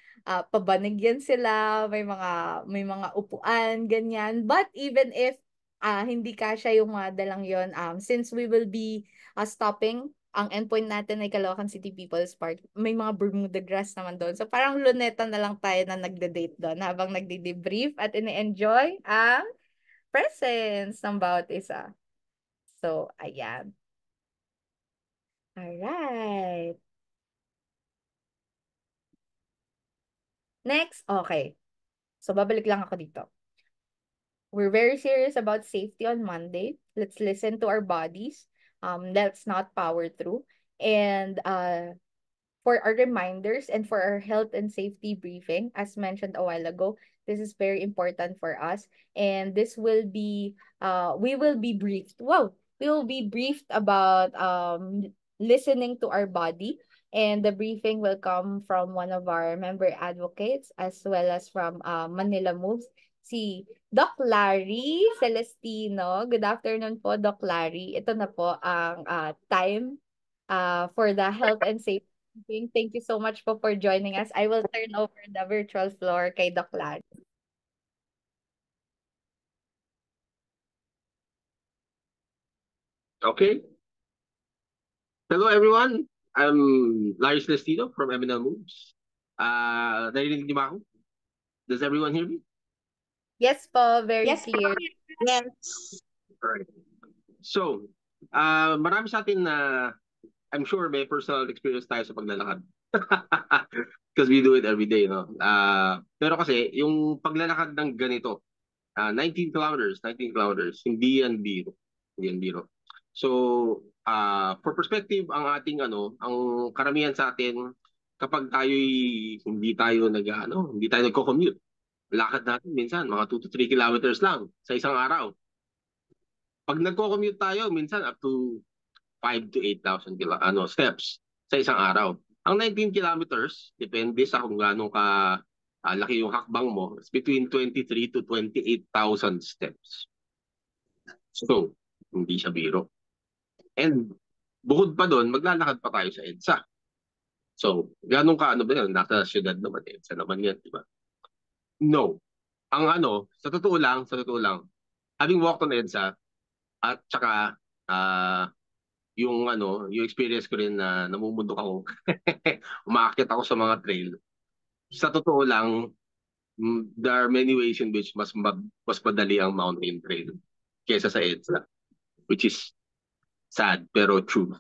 pabanigyan sila, may mga upuan, ganyan. But even if hindi kasya yung mga dalang yon, since we will be stopping, ang endpoint natin ay Caloocan City People's Park, may mga Bermuda grass naman doon. So parang luneta na lang tayo na nagde-date doon habang nagde-debrief at ini-enjoy ang presence ng bawat isa. So, ayan. Alright. Next, okay. So, babalik lang ako dito. We're very serious about safety on Monday. Let's listen to our bodies. Let's not power through. And for our reminders and for our health and safety briefing, as mentioned a while ago, this is very important for us. And this will be, we will be briefed. Wow! We will be briefed about listening to our body. And the briefing will come from one of our member advocates as well as from Manila Moves, si Doc Larry Celestino. Good afternoon po, Doc Larry. Ito na po ang time for the health and safety. Thank you so much po for joining us. I will turn over the virtual floor kay Doc Larry. Okay. Hello, everyone. I'm Larry Celestino from MNL Moves. Narinig niyo ba ako? Does everyone hear me? Yes po, very clear. Yes. Alright. So, marami sa atin na I'm sure may personal experience tayo sa paglalakad. Because we do it every day, no? Pero kasi, yung paglalakad ng ganito, 19 kilometers, hindi yan biro. So, for perspective, ang ating ang karamihan sa atin, kapag hindi tayo nagko-commute, lakad natin minsan mga 2 to 3 kilometers lang sa isang araw. Pag nagko-commute tayo, minsan up to 5 to 8,000 steps sa isang araw. Ang 19 kilometers, depende sa kung gaano ka laki yung hakbang mo, it's between 23 to 28,000 steps. So, hindi siya biro. And bukod pa doon, maglalakad pa tayo sa EDSA. So, ganun ka, ano ba yun? Nasa syudad naman, EDSA naman yan, di ba? No. Sa totoo lang, having walked on EDSA, at saka, yung experience ko rin na namumundok ako, umaakit ako sa mga trail. Sa totoo lang, there are many ways in which mas madali ang mountain trail kesa sa EDSA, which is sad pero true.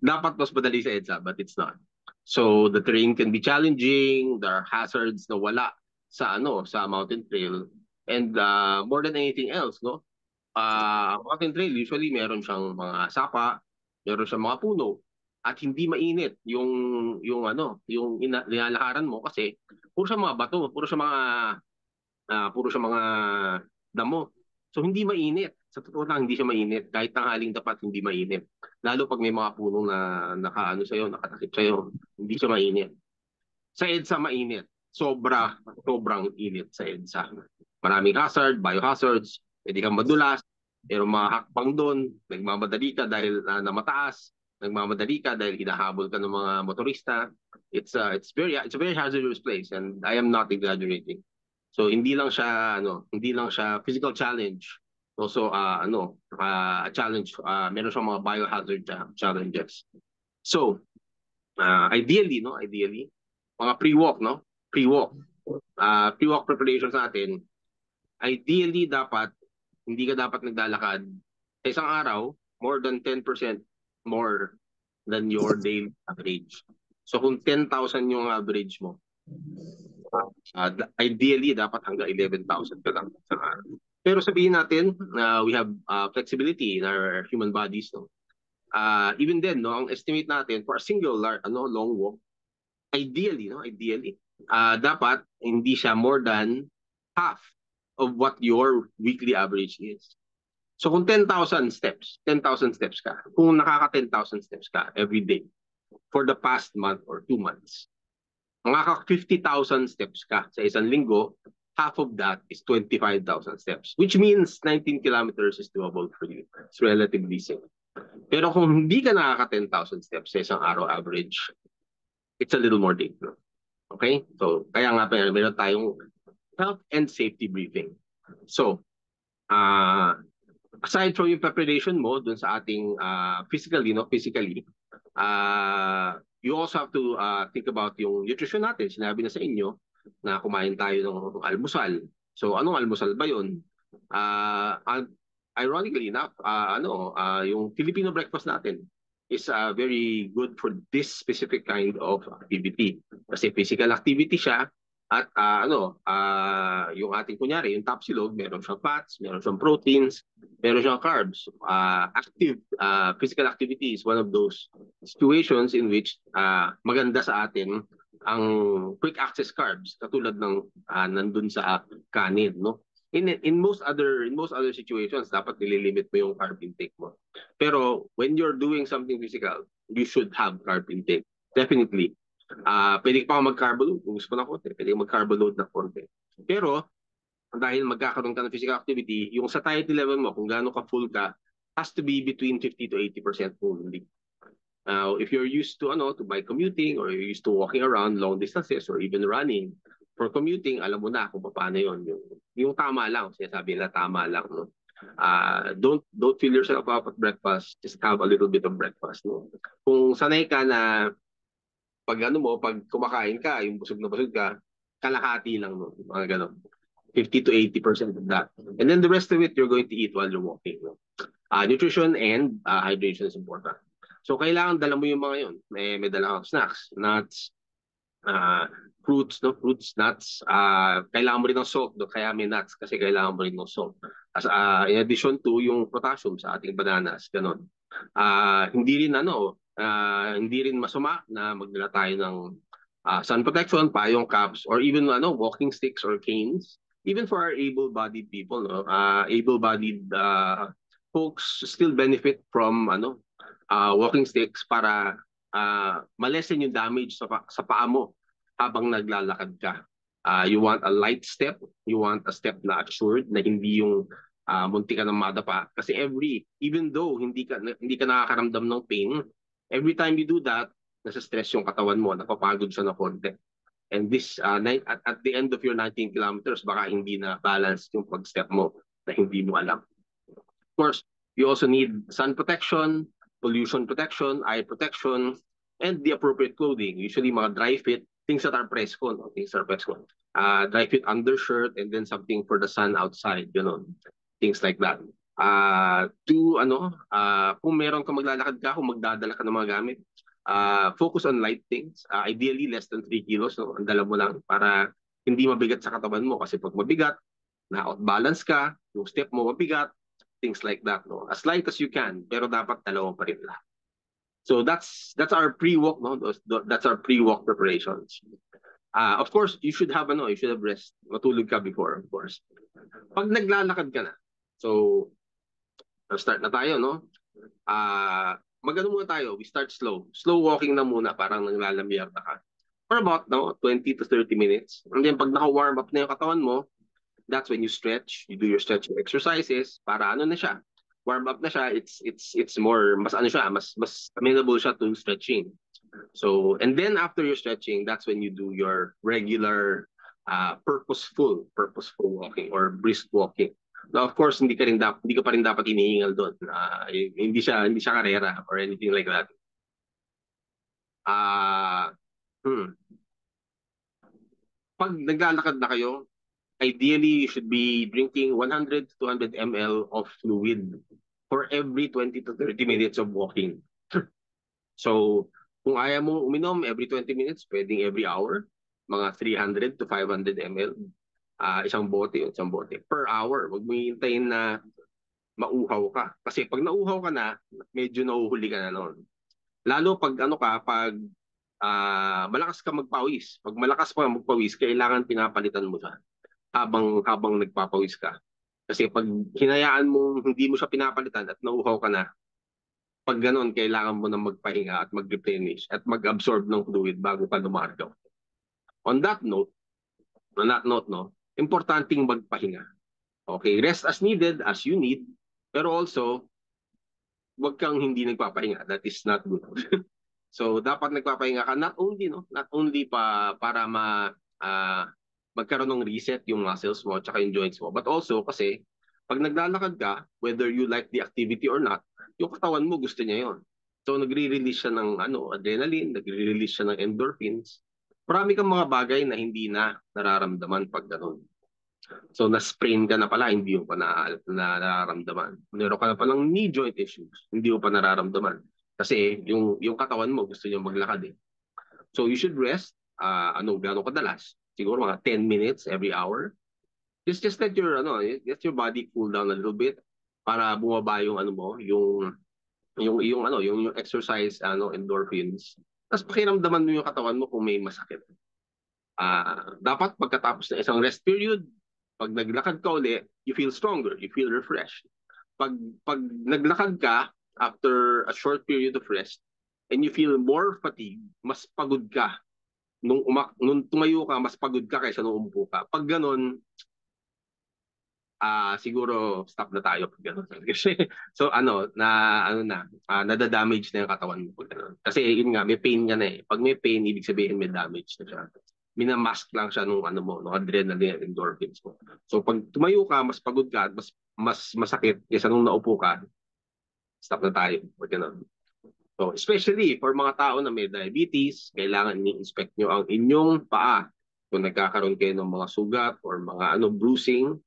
Dapat mas madali sa EDSA, but it's not. So the terrain can be challenging, there are hazards na wala sa mountain trail, and more than anything else, no? Mountain trail usually meron siyang mga sapa, meron siyang mga puno, at hindi mainit yung nilalakaran mo kasi puro siya mga bato, puro siya mga damo. So hindi mainit. Sa totoo lang, hindi siya mainit. Kahit tanghaling dapat, hindi mainit. Lalo pag may mga puno na nakatakip sa'yo, hindi siya mainit. Sa EDSA, mainit. Sobrang init sa EDSA. Maraming hazard, biohazards, pwede kang madulas, pero mga hakbang doon, nagmamadali ka dahil na mataas, nagmamadali ka dahil hinahabol ka ng mga motorista. It's a very hazardous place, and I am not exaggerating. So hindi lang siya physical challenge. Also a challenge, meron siyang mga biohazard challenges. So ideally mga pre-walk preparations natin, ideally hindi ka dapat naglalakad sa isang araw more than 10% more than your daily average. So kung 10,000 yung average mo, ideally dapat hanggang 11,000 ka lang sa araw. Pero sabihin natin we have flexibility in our human bodies, no? Even then, no, ang estimate natin for a single long walk, ideally dapat hindi siya more than half of what your weekly average is. So kung 10,000 steps ka, kung nakaka 10,000 steps ka every day for the past month or 2 months, makaka 50,000 steps ka sa isang linggo, half of that is 25,000 steps, which means 19 kilometers is doable for you. It's relatively safe. Pero kung hindi ka nakaka 10,000 steps sa isang araw average, it's a little more dangerous. Okay? So, kaya nga meron tayong health and safety briefing. So, aside from yung preparation mo dun sa ating physically, you also have to think about yung nutrition natin. Sinabi na sa inyo na kumain tayo ng almusal. So, anong almusal ba yun? Ironically enough, yung Filipino breakfast natin is very good for this specific kind of activity. Kasi physical activity siya, at yung ating kunyari, yung tapsilog, meron siyang fats, meron siyang proteins, meron siyang carbs. Active physical activity is one of those situations in which maganda sa atin ang quick access carbs, katulad ng nandun sa kanin, no? In most other situations, dapat nililimit mo yung carb intake mo. Pero when you're doing something physical, you should have carb intake. Definitely. Pwede ka pa mag-carbo load kung gusto mo na konti. Pwede ka mag-carbo load na konti. Pero dahil magkakaroon ka ng physical activity, yung satiety level mo, kung gaano ka full ka, has to be between 50 to 80% full. If you're used to by commuting, or you're used to walking around long distances or even running, for commuting, alam mo na kung paano yun. Yung tama lang, sinasabi nila tama lang. No? Don't fill yourself up at breakfast. Just have a little bit of breakfast. No? Kung sanay ka na pag kumakain ka, yung busog na busog ka, kalahati lang, no? Mga ganon. 50 to 80% of that. And then the rest of it, you're going to eat while you're walking. No? Nutrition and hydration is important. So kailangan dala mo yung mga yun. May dala kang snacks, nuts, fruits, nuts. Kailangan mo rin ng salt, no? Kaya may nuts kasi kailangan mo rin ng salt. As in addition to yung potassium sa ating bananas, ganon. Hindi rin masama na magdala tayo ng sun protection, payong caps, or even walking sticks or canes. Even for our able-bodied people, no? Able-bodied folks still benefit from walking sticks para malesen yung damage sa paa mo habang naglalakad ka. You want a light step, you want a step na assured, na hindi yung munti ka ng madapa. Kasi even though hindi ka nakakaramdam ng pain, every time you do that, nasa-stress yung katawan mo, napapagod siya na konti. And this, at the end of your 19 kilometers, baka hindi na balance yung pag-step mo na hindi mo alam. Of course, you also need sun protection, pollution protection, eye protection, and the appropriate clothing. Usually mga dry fit, things that are presko, no? Things that are presko. Dry fit undershirt and then something for the sun outside, things like that. Kung meron ka maglalakad ka, kung magdadala ka ng mga gamit, focus on light things. Ideally, less than 3 kilos. No? Ang dala mo lang para hindi mabigat sa katawan mo. Kasi pag mabigat, na-outbalance ka, yung step mo mabigat, things like that. No? As light as you can, pero dapat dalawa pa rin lahat. So that's our pre-walk. No? That's our pre-walk preparations. Of course, you should have rest. Matulog ka before, of course. Pag naglalakad ka na, so start na tayo, no? Magano muna tayo, we start slow. Slow walking na muna, parang naglalamyar na ka. For about 20 to 30 minutes. And then pag naka-warm up na yung katawan mo, that's when you stretch. You do your stretching exercises para na siya. Warm up na siya, it's more, mas amenable siya to stretching. So, and then after your stretching, that's when you do your regular purposeful walking or brisk walking. Now, of course, hindi ka pa rin dapat inihingal doon. Hindi siya karera or anything like that. Pag naglalakad na kayo, ideally you should be drinking 100 to 200 ml of fluid for every 20 to 30 minutes of walking. So, kung ayaw mo uminom every 20 minutes, pwedeng every hour, mga 300 to 500 ml. Isang bote per hour. Huwag mo hihintayin na mauhaw ka. Kasi pag nauhaw ka na, medyo nauhuli ka na noon. Lalo pag malakas ka magpawis. Pag malakas pa magpawis, kailangan pinapalitan mo siya habang nagpapawis ka. Kasi pag hinayaan mo, hindi mo siya pinapalitan at nauhaw ka na, pag ganon, kailangan mo na magpahinga at mag-replenish at mag-absorb ng fluid bago ka lumargaw. On that note, no, importanteng magpahinga. Okay, rest as needed, as you need, pero also, wag kang hindi nagpapahinga. That is not good. So, dapat nagpapahinga ka not only para magkaroon ng reset yung muscles mo at yung joints mo, but also kasi pag naglalakad ka, whether you like the activity or not, yung katawan mo gusto niya yon. So nagre-release siya ng adrenaline, nagre-release siya ng endorphins. Marami kang mga bagay na hindi na nararamdaman pag gano'n. So na-sprain ka na pala, hindi mo pa nararamdaman. Meron ka na palang knee joint issues, hindi mo pa nararamdaman. Kasi yung katawan mo gusto niya maglakad eh. So you should rest, gano'ng kadalas? Siguro mga 10 minutes every hour. Just let your body cool down a little bit para bumaba yung yung exercise endorphins. Tapos pakiramdaman mo yung katawan mo kung may masakit. Dapat pagkatapos ng isang rest period, pag naglakad ka uli, you feel stronger, you feel refreshed. Pag naglakad ka after a short period of rest and you feel more fatigue, mas pagod ka. Nung tumayo ka, mas pagod ka kaysa nung umupo ka. Pag ganun, siguro stop na tayo pag gano'n. So nadadamage na yung katawan mo pag gano'n. Kasi yun nga, may pain ka na eh. Pag may pain, ibig sabihin may damage na siya. Minamask lang siya nung adrenaline and endorphins mo. So pag tumayo ka, mas pagod ka, mas masakit kaysa nung naupo ka, stop na tayo pag gano'n. So especially for mga tao na may diabetes, kailangan i-inspect nyo ang inyong paa. Kung nagkakaroon kayo ng mga sugat or mga bruising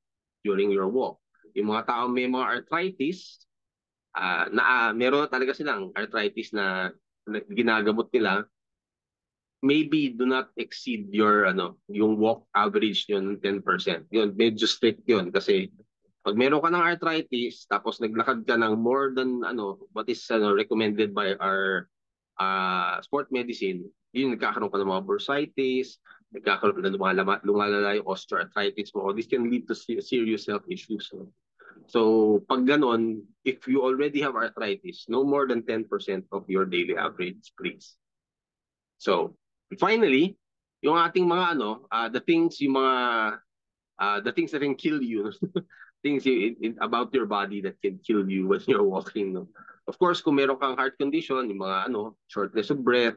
during your walk. Yung mga tao may mga arthritis, meron talaga silang arthritis na ginagamot nila, maybe do not exceed your yung walk average yun 10%. Yun, medyo strict yun kasi pag meron ka ng arthritis tapos naglakad ka ng more than what is recommended by our sport medicine, yun nagkakaroon ka ng mga bursitis, nagkakaroon na lumalala yung osteoarthritis mo. This can lead to serious health issues. So, pag ganon, if you already have arthritis, no more than 10% of your daily average, please. So, finally, yung ating mga the things that can kill you, things about your body that can kill you when you're walking. No? Of course, kung meron kang heart condition, yung mga shortness of breath,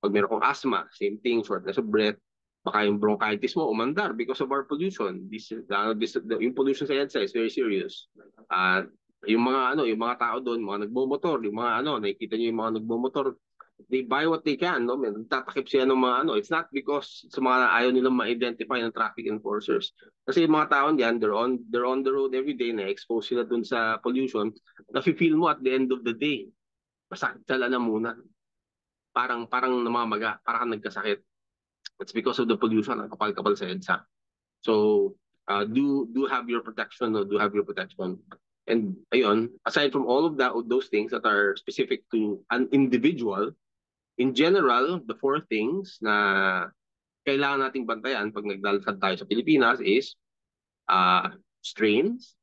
pag meron kang asthma, same thing, shortness of breath, baka yung bronchitis mo umandar because of our pollution. Yung pollution sa EDSA is very serious. Yung mga tao doon, mga nagbomotor, yung mga nakikita niyo yung mga nagbomotor, they buy what they can, no? Nagtatakip siya ng mga it's not because sa mga ayaw nilang ma-identify ng traffic enforcers. Kasi yung mga tao diyan, they're on the road every day, na-expose sila dun sa pollution, nafe-feel mo at the end of the day, masakit sa lalamunan. Parang namamaga, parang nagkasakit. It's because of the pollution, ang kapal-kapal sa EDSA. So, do have your protection, no? Do have your protection. And ayun, aside from all of those things that are specific to an individual, in general, the 4 things na kailangan nating bantayan pag naglalakad tayo sa Pilipinas is sprains,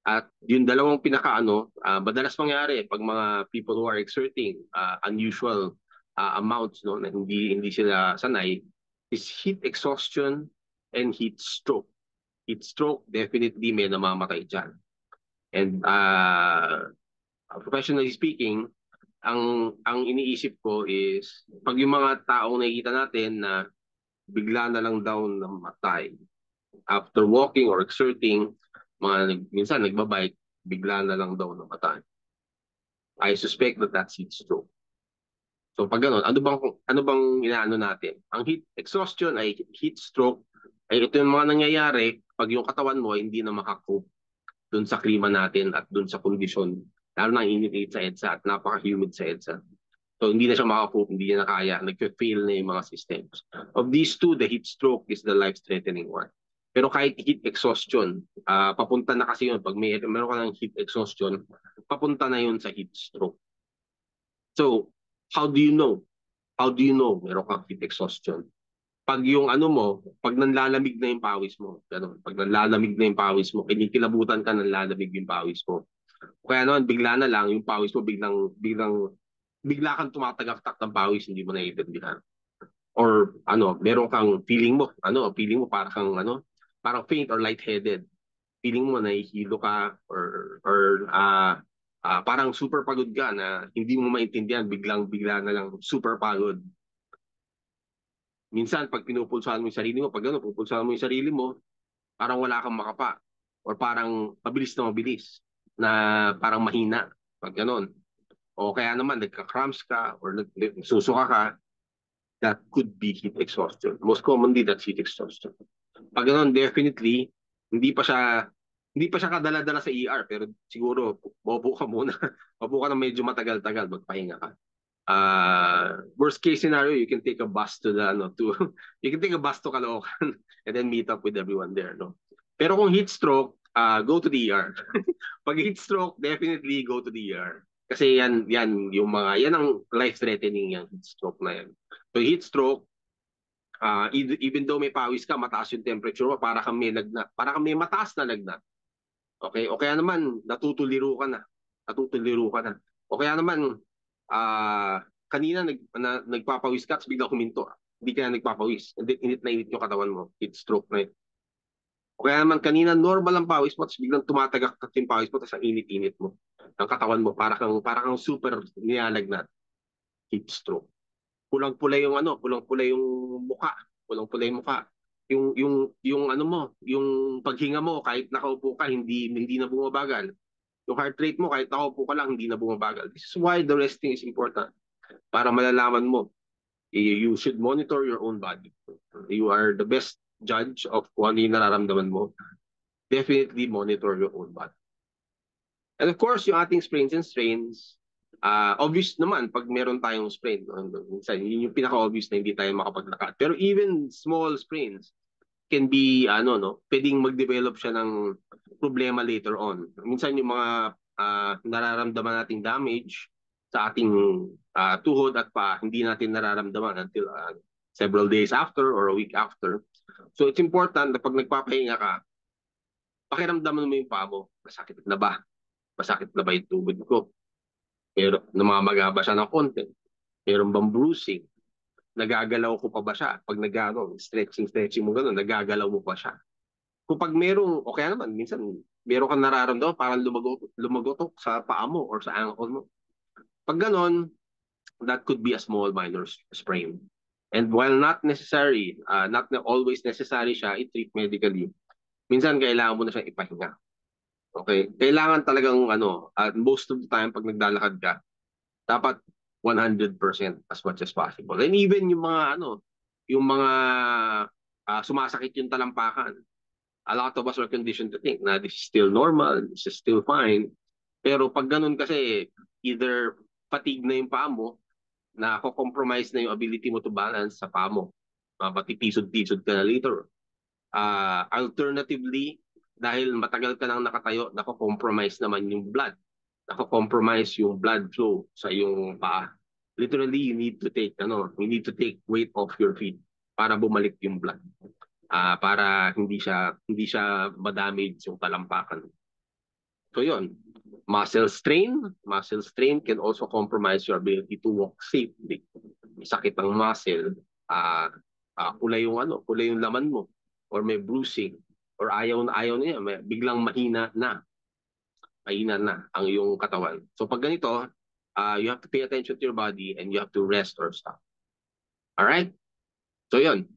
at yung dalawang madalas mangyari pag mga people who are exerting unusual amounts, no, na hindi sila sanay, is heat exhaustion and heat stroke. Heat stroke, definitely may namamatay dyan. And professionally speaking, ang iniisip ko is pag yung mga taong nakikita natin na bigla na lang daw namatay after walking or exerting, minsan nagbabike, bigla na lang daw namatay. I suspect that that's heat stroke. So pag gano'n, ano bang inaano natin? Ang heat exhaustion ay heat stroke, ay ito yung mga nangyayari pag yung katawan mo ay hindi na makakope dun sa klima natin at dun sa kondisyon, lalo na init sa EDSA at napaka-humid sa EDSA. So hindi na siya makakope, hindi niya na kaya, nag-fail na yung mga systems. Of these 2, the heat stroke is the life-threatening one. Pero kahit heat exhaustion, papunta na kasi yun. Pag meron ka ng heat exhaustion, papunta na yun sa heat stroke. So, how do you know? How do you know meron kang heat exhaustion? Pag yung pag nanlalamig na yung pawis mo, ganun. Pag nanlalamig na yung pawis mo, kinikilabutan ka, nanlalamig yung pawis mo. Kaya bigla na lang yung pawis mo, bigla kang tumatagaktak ng pawis, hindi mo naiintindihan. Or meron kang feeling mo parang faint or lightheaded. Feeling mo nahihilo ka or parang super pagod ka na hindi mo maintindihan, bigla na lang super pagod. Minsan, pag pinupulsahan mo yung sarili mo, pupulsahan mo yung sarili mo, parang wala kang makapa. Or parang mabilis na parang mahina. Pag gano'n. O kaya naman, nagka-cramps ka or nagsusuka ka, that could be heat exhaustion. Most commonly, that's heat exhaustion. Pag gano'n, definitely, hindi pa siya kadala-dala sa ER, pero siguro, maupo ka muna. Maupo ka na medyo matagal-tagal, magpahinga ka. Worst case scenario, you can take a bus to Caloocan and then meet up with everyone there, no? Pero kung heat stroke, go to the ER. Pag heat stroke, definitely go to the ER. Kasi yan ang life-threatening yung heat stroke na yan. So heat stroke, even though may pawis ka, mataas yung temperature mo, para kang may mataas na lagnat. Okay? O kaya naman, natutuliro ka na. O kaya naman, kanina nagpapawis ka, bigla huminto. Hindi ka na nagpapawis. Init na init yung katawan mo. Heat stroke na yun. O kaya naman kanina normal ang pawis mo, tapos biglang tumatagaktak yung pawis mo, tapos ang init-init mo. Ang katawan mo, para kang super nilalagnat. Heat stroke. Pulang-pula yung mukha. Yung paghinga mo, kahit nakaupo ka, hindi na bumabagal. Yung heart rate mo, kahit nakaupo ka lang, hindi na bumabagal. This is why the resting is important. Para malalaman mo, you should monitor your own body. You are the best judge of kung ano yung nararamdaman mo. Definitely monitor your own body. And of course, yung ating sprains and strains, obvious naman pag meron tayong sprain. Minsan, yun yung pinaka-obvious na hindi tayo makapaglakad. Pero even small sprains can be, pwedeng mag-develop siya ng problema later on. Minsan yung mga nararamdaman nating damage sa ating tuhod at paa, hindi natin nararamdaman until several days after or a week after. So it's important na pag nagpapahinga ka, pakiramdaman mo yung paa mo. Masakit na ba? Masakit na ba yung tuhod ko? Pero namamaga ba siya ng konti? Meron bang bruising? Nagagalaw ko pa ba siya? Pag stretching mo gano'n, nagagalaw mo pa siya. Kung pag merong, o kaya naman, minsan, meron kang nararamdaman, parang lumagotok sa paa mo or sa ankle mo. Pag ganon, that could be a small minor sprain. And while not necessary, always necessary siya i-treat medically, minsan kailangan mo na siyang ipahinga. Okay? Kailangan talagang most of the time pag naglalakad ka, dapat 100% as much as possible. And even yung mga sumasakit yung talampakan. A lot of us are conditioned to think na this is still normal, this is still fine. Pero pag ganun kasi, either fatigue na yung paa mo, na compromise na yung ability mo to balance sa paa mo. Matitisod-tisod ka na later. Alternatively, dahil matagal ka nang nakatayo, nako-compromise naman yung blood. Nako-compromise yung blood flow sa iyong paa. Literally, you need to take weight off your feet para bumalik yung blood. Para hindi siya ma-damage yung talampakan. So yun, muscle strain can also compromise your ability to walk safely. May sakit ng muscle, kulay yung laman mo, or may bruising, or ayaw niya, biglang mahina na ang iyong katawan. So pag ganito, you have to pay attention to your body and you have to rest or stop. All right? So yun.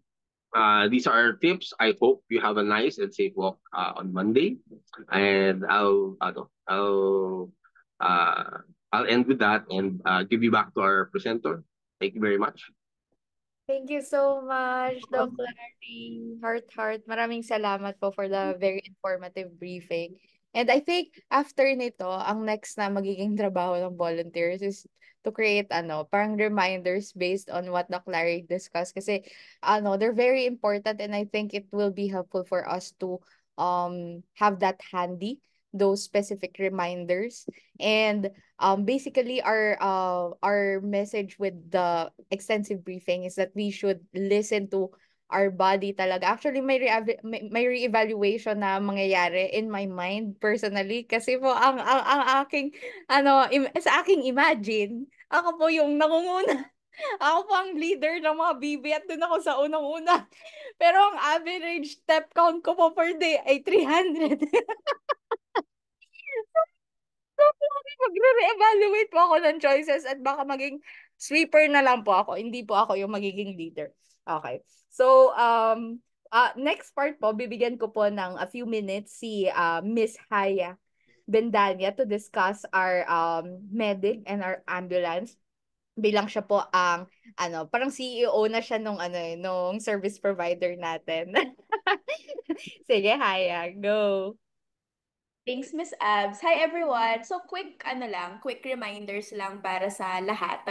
These are our tips. I hope you have a nice and safe walk on Monday. And I'll end with that and give you back to our presenter. Thank you very much. Thank you so much, Doc Larry. Heart. Maraming salamat po for the very informative briefing. And I think after nito, ang next na magiging trabaho ng volunteers is to create parang reminders based on what Doc Larry discussed. Kasi they're very important and I think it will be helpful for us to have that handy, those specific reminders. And basically our message with the extensive briefing is that we should listen to our body talaga. Actually, may re-evaluation na mangyayari in my mind personally kasi po ang aking sa aking imagine, ako po yung nangunguna. Ako po ang leader ng mga BB at doon ako sa unang-una. Pero ang average step count ko po per day ay 300. So, magre-re-evaluate po ako ng choices at baka maging sweeper na lang po ako. Hindi po ako yung magiging leader. Okay. So, next part po, bibigyan ko po ng a few minutes si Miss Haya Bendania to discuss our medic and our ambulance. Bilang siya po ang parang CEO na siya nung service provider natin. Sige, Haya, go. Thanks, Miss Abs. Hi, everyone. So, quick reminders lang para sa lahat.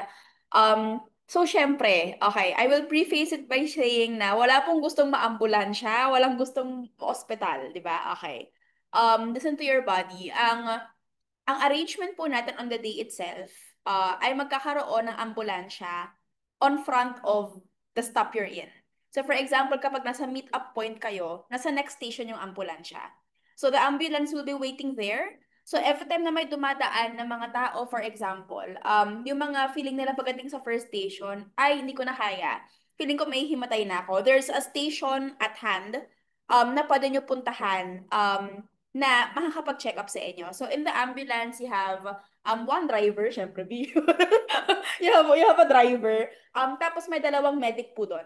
So, syempre, okay, I will preface it by saying na wala pong gustong maambulansya, walang gustong ospital, di ba? Okay. Listen to your body. Ang arrangement po natin on the day itself ay magkakaroon ng ambulansya on front of the stop you're in. So for example, kapag nasa meet-up point kayo, nasa next station yung ambulansya. So the ambulance will be waiting there. So every time na may dumadaan ng mga tao, for example, yung mga feeling nila pagdating sa first station, ay hindi ko na kaya. Feeling ko may himatay na ako. There's a station at hand na pwede nyo puntahan na makakapag-check up sa inyo. So in the ambulance, you have one driver, syempre, you have a driver. Tapos may dalawang medic po doon.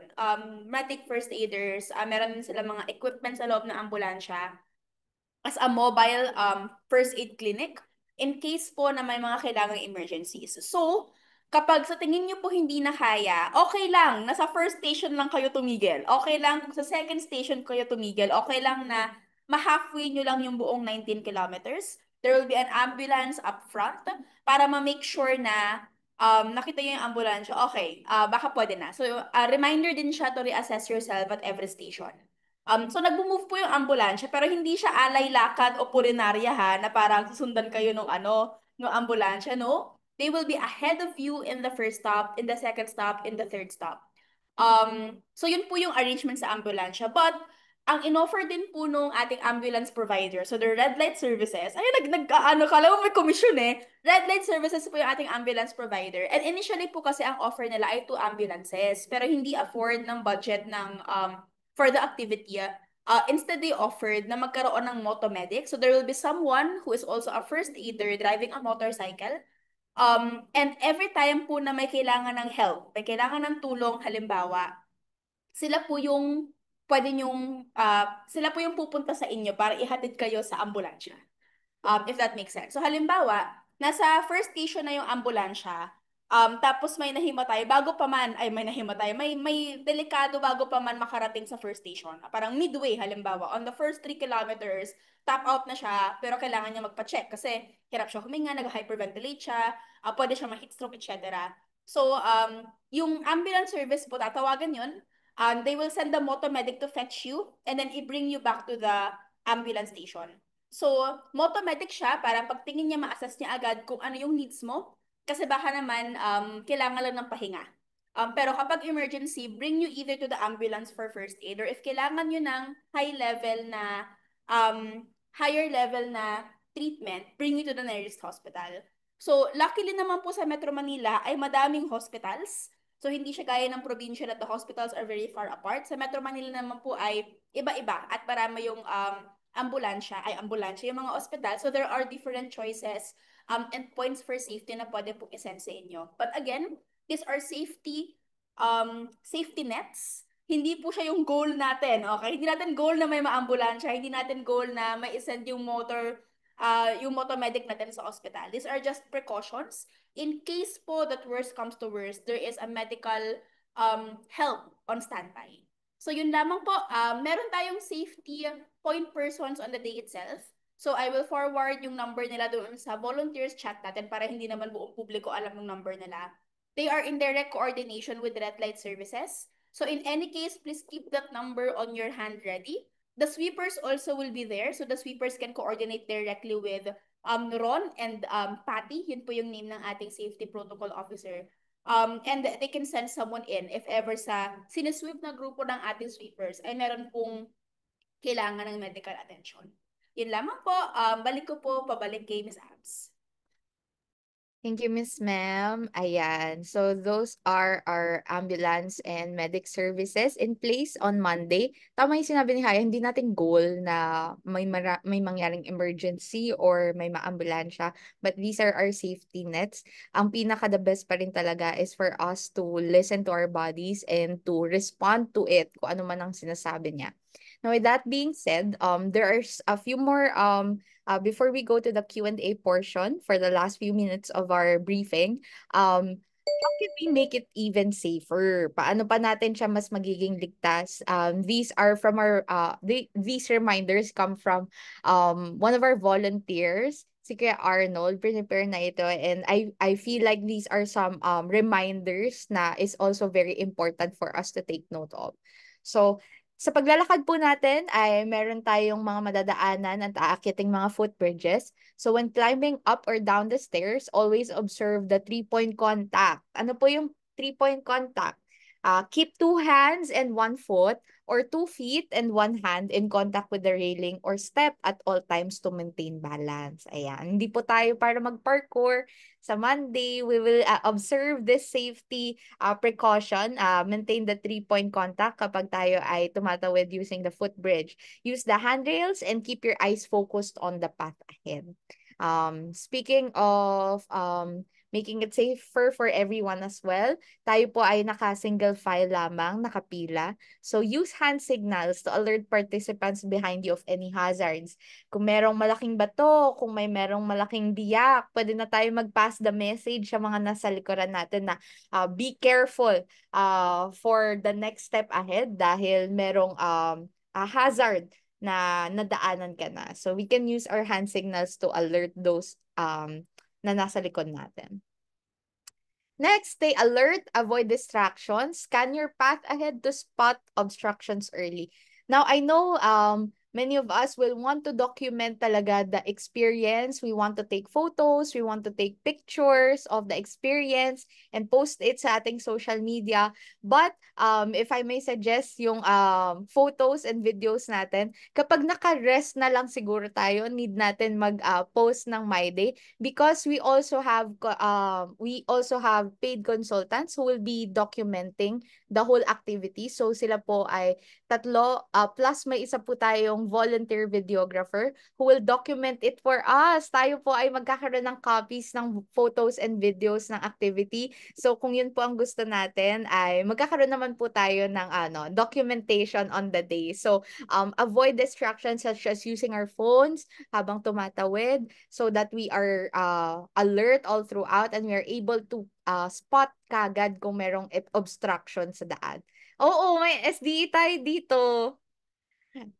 Medic first aiders, meron din sila mga equipment sa loob ng ambulansya as a mobile first aid clinic in case po na may mga kailangang emergencies. So, kapag sa tingin nyo po hindi na kaya, okay lang, nasa first station lang kayo tumigil. Okay lang, sa second station kayo tumigil. Okay lang na ma-halfway nyo lang yung buong 19 kilometers. There will be an ambulance up front para ma-make sure na nakita nyo yung ambulansya. Okay, baka pwede na. So, reminder din siya to reassess yourself at every station. So nagbo-move po yung ambulansya pero hindi siya alay lakad o purinarya ha na parang susundan kayo nung ambulansya, no? They will be ahead of you in the first stop, in the second stop, in the third stop. So yun po yung arrangement sa ambulansya. But ang inoffer din po nung ating ambulance provider, so the red light services, ay kala mo may commission eh. Red light services po yung ating ambulance provider. And initially po kasi ang offer nila ay 2 ambulances, pero hindi afford ng budget ng for the activity instead they offered na magkaroon ng motomedic. So there will be someone who is also a first aider driving a motorcycle. And every time po na may kailangan ng help, may kailangan ng tulong, halimbawa, sila po yung sila po yung pupunta sa inyo para ihatid kayo sa ambulansya. If that makes sense. So halimbawa, nasa first station na yung ambulansya, tapos may nahimatay, may delikado bago pa man makarating sa first station. Parang midway, halimbawa, on the first 3 kilometers, tap out na siya, pero kailangan niya magpa-check kasi hirap siya huminga, nag-hyperventilate siya, pwede siya ma-heat stroke, etc. So, yung ambulance service po, tatawagan yun, they will send the motomedic to fetch you and then i-bring you back to the ambulance station. So, motomedic siya para pagtingin niya ma-assess niya agad kung ano yung needs mo. Kasi baka naman kailangan lang ng pahinga. Pero kapag emergency, bring you either to the ambulance for first aid or if kailangan nyo ng higher level na treatment, bring you to the nearest hospital. So, luckily naman po sa Metro Manila ay madaming hospitals. So, hindi siya gaya ng probinsya that the hospitals are very far apart. Sa Metro Manila naman po ay iba-iba at marami yung ambulansya, yung mga ospital. So there are different choices and points for safety na pwede pong isend sa inyo. But again, these are safety nets. Hindi po siya yung goal natin, okay? Hindi natin goal na may maambulansya, hindi natin goal na may isend yung motomedic natin sa ospital. These are just precautions. In case po that worst comes to worst, there is a medical help on standby. So yun lamang po, meron tayong safety point persons on the day itself. So I will forward yung number nila doon sa volunteers chat natin para hindi naman buong publiko alam yung number nila. They are in direct coordination with Red Light Services. So in any case, please keep that number on your hand ready. The sweepers also will be there. So the sweepers can coordinate directly with Ron and Patty. Yun po yung name ng ating safety protocol officer. And they can send someone in if ever sa sinesweep na grupo ng ating sweepers ay meron pong kailangan ng medical attention. Yun lamang po. Balik ko po, pabalik kay Ms. Abs. Thank you, Miss Ma'am. Ayan. So those are our ambulance and medic services in place on Monday. Tama yung sinabi ni Haya, hindi natin goal na may mangyaring emergency or may maambulansya, but these are our safety nets. Ang pinaka-the best pa rin talaga is for us to listen to our bodies and to respond to it, kung ano man ang sinasabi niya. Now, with that being said, there are a few more before we go to the Q&A portion for the last few minutes of our briefing, how can we make it even safer? Paano pa natin siya mas magiging ligtas? These are from our these reminders come from one of our volunteers, si Kuya Arnold, prepare na ito, and I feel like these are some reminders na is also very important for us to take note of. So, sa paglalakad po natin ay meron tayong mga madadaanan at aakyating mga footbridges. So when climbing up or down the stairs, always observe the 3-point contact. Ano po yung 3-point contact? Keep 2 hands and 1 foot or 2 feet and 1 hand in contact with the railing or step at all times to maintain balance. Ayan. Hindi po tayo para mag-parkour. Sa Monday, we will observe this safety precaution. Maintain the 3-point contact kapag tayo ay tumatawid using the footbridge. Use the handrails and keep your eyes focused on the path ahead. Speaking of making it safer for everyone as well, tayo po ay naka-single file lamang, nakapila. So use hand signals to alert participants behind you of any hazards. Kung merong malaking bato, kung merong malaking biyak, pwede na tayo mag-pass the message sa mga nasa likuran natin na be careful for the next step ahead dahil merong hazard na nadaanan ka na. So we can use our hand signals to alert those na nasa likod natin. Next, stay alert, avoid distractions, scan your path ahead to spot obstructions early. Now, I know many of us will want to document talaga the experience. We want to take photos, we want to take pictures of the experience and post it sa ating social media. But if I may suggest yung photos and videos natin, kapag naka-rest na lang siguro tayo, need natin mag-post ng My Day because we also have paid consultants who will be documenting the whole activity. So sila po ay tatlo, plus may isa po tayong volunteer videographer who will document it for us. Tayo po ay magkakaroon ng copies ng photos and videos ng activity. So kung yun po ang gusto natin, ay magkakaroon naman po tayo ng documentation on the day. So avoid distractions such as using our phones habang tumatawid so that we are alert all throughout and we are able to spot kagad kung merong obstruction sa daan. Oo, may SDE tayo dito.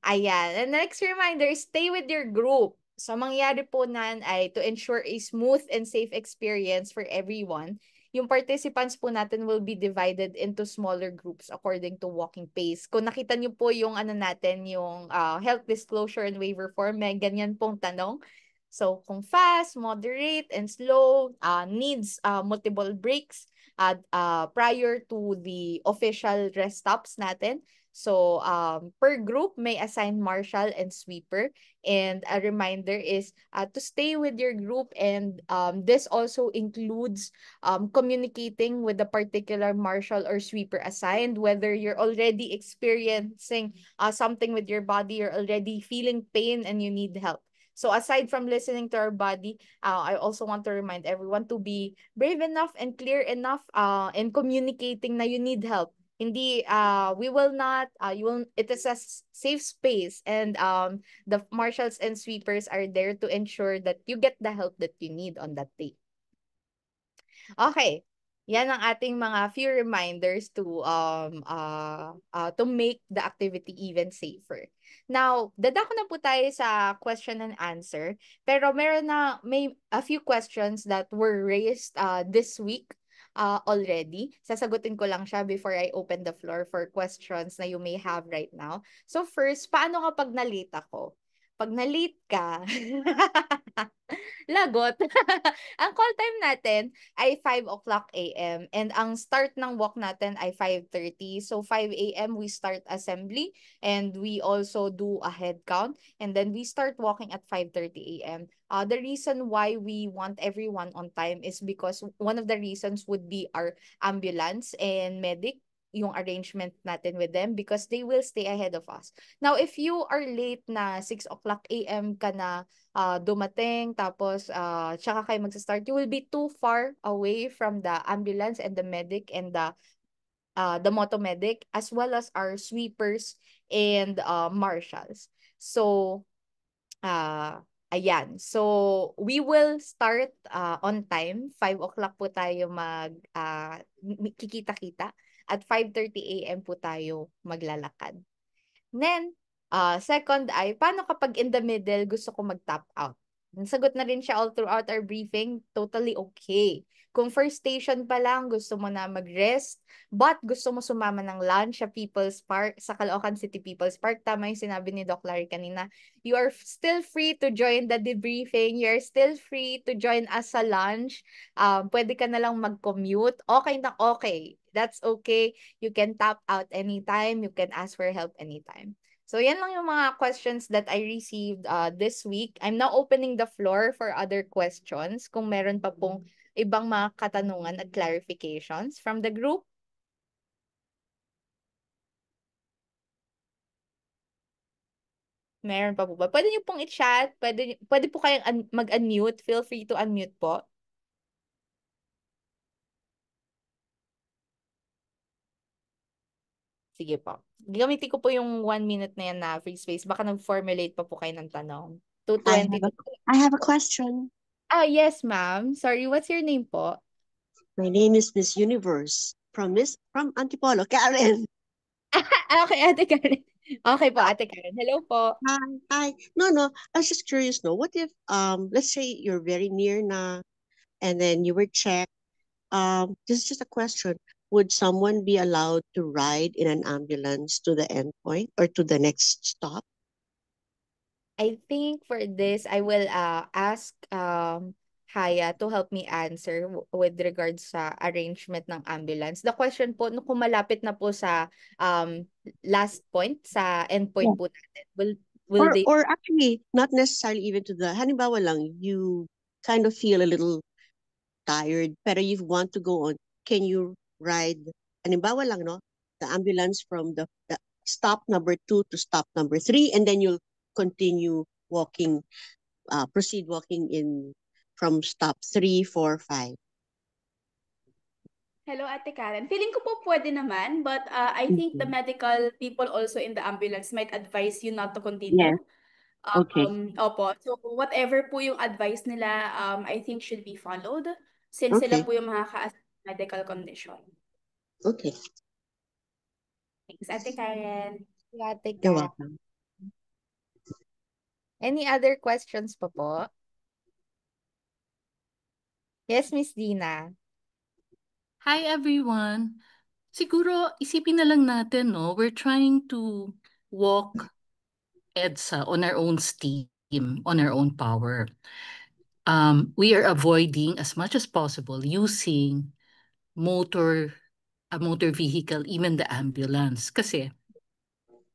Ayan. And next reminder, stay with your group. So, mangyari po nan ay to ensure a smooth and safe experience for everyone. Yung participants po natin will be divided into smaller groups according to walking pace. Kung nakita niyo po yung natin, yung health disclosure and waiver form, may ganyan pong tanong. So, kung fast, moderate, and slow, needs multiple breaks prior to the official rest stops natin. So, per group, may assign marshal and sweeper. And a reminder is to stay with your group. And this also includes communicating with the particular marshal or sweeper assigned, whether you're already experiencing something with your body, you're already feeling pain and you need help. So aside from listening to our body, I also want to remind everyone to be brave enough and clear enough in communicating na you need help. Hindi we will not it is a safe space and the marshals and sweepers are there to ensure that you get the help that you need on that day. Okay. Yan ang ating mga few reminders to make the activity even safer. Now, dadako na po tayo sa question and answer. Pero may a few questions that were raised this week already. Sasagutin ko lang siya before I open the floor for questions na you may have right now. So first, paano kapag na-late ako? Pag na-late ka, lagot. Ang call time natin ay 5 o'clock a.m. and ang start ng walk natin ay 5:30. So 5 a.m. we start assembly and we also do a head count and then we start walking at 5:30 a.m. The reason why we want everyone on time is because one of the reasons would be our ambulance and medic yung arrangement natin with them because they will stay ahead of us. Now, if you are late na 6 o'clock a.m. ka na dumating tapos tsaka kayo magsa-start, you will be too far away from the ambulance and the medic and the motomedic as well as our sweepers and marshals. So, ayan. So, we will start on time. 5 o'clock po tayo kikita-kita. At 5:30 a.m. po tayo maglalakad. Then, second ay, paano kapag in the middle gusto ko mag-tap out? Nasagot na rin siya all throughout our briefing, totally okay. Kung first station pa lang, gusto mo na mag-rest, but gusto mo sumama ng lunch sa People's Park, sa Caloocan City People's Park, tama yung sinabi ni Doc Larry kanina, you are still free to join the debriefing, you are still free to join us sa lunch, pwede ka na lang mag-commute, okay na okay. That's okay. You can tap out anytime, you can ask for help anytime. So yan lang yung mga questions that I received this week. I'm now opening the floor for other questions kung meron pa pong ibang mga katanungan at clarifications from the group. Meron pa po ba? Pwede niyo pong i-chat. Pwede po kayong mag-unmute. Feel free to unmute po. Sige po. Gamitin ko po yung 1 minute na yan na free space. Baka nag-formulate pa po kayo ng tanong. 2:20. I have a question. Yes, ma'am. Sorry, what's your name po? My name is Miss Universe from Antipolo, Karen. Okay, Ate Karen. Okay po, Ate Karen. Hello po. Hi. No. I was just curious, no. What if let's say you're very near na and then you were checked. This is just a question. Would someone be allowed to ride in an ambulance to the endpoint or to the next stop? I think for this, I will ask Haya to help me answer with regards sa arrangement ng ambulance. The question po, kung malapit na po sa last point, sa endpoint Yeah. po natin, will they... Or actually, not necessarily even to the, halimbawa lang, you kind of feel a little tired, pero you want to go on, can you ride, halimbawa lang, no, the ambulance from the stop number 2 to stop number 3, and then you'll continue walking, proceed walking in from stop 3, 4, 5. Hello, Ate Karen. Feeling ko po pwede naman, but I think the Mhm. medical people also in the ambulance might advise you not to Yes, continue. okay, Opo. So, whatever po yung advice nila, I think should be followed since sila okay, po yung makaka-assess ng medical condition. okay. Thanks, Ate Karen. Ate You're Kat. welcome. Any other questions pa po? Yes, Miss Dina. Hi everyone. Siguro isipin na lang natin, no, we're trying to walk EDSA on our own steam, on our own power. We are avoiding as much as possible using motor, a motor vehicle, even the ambulance. Kasi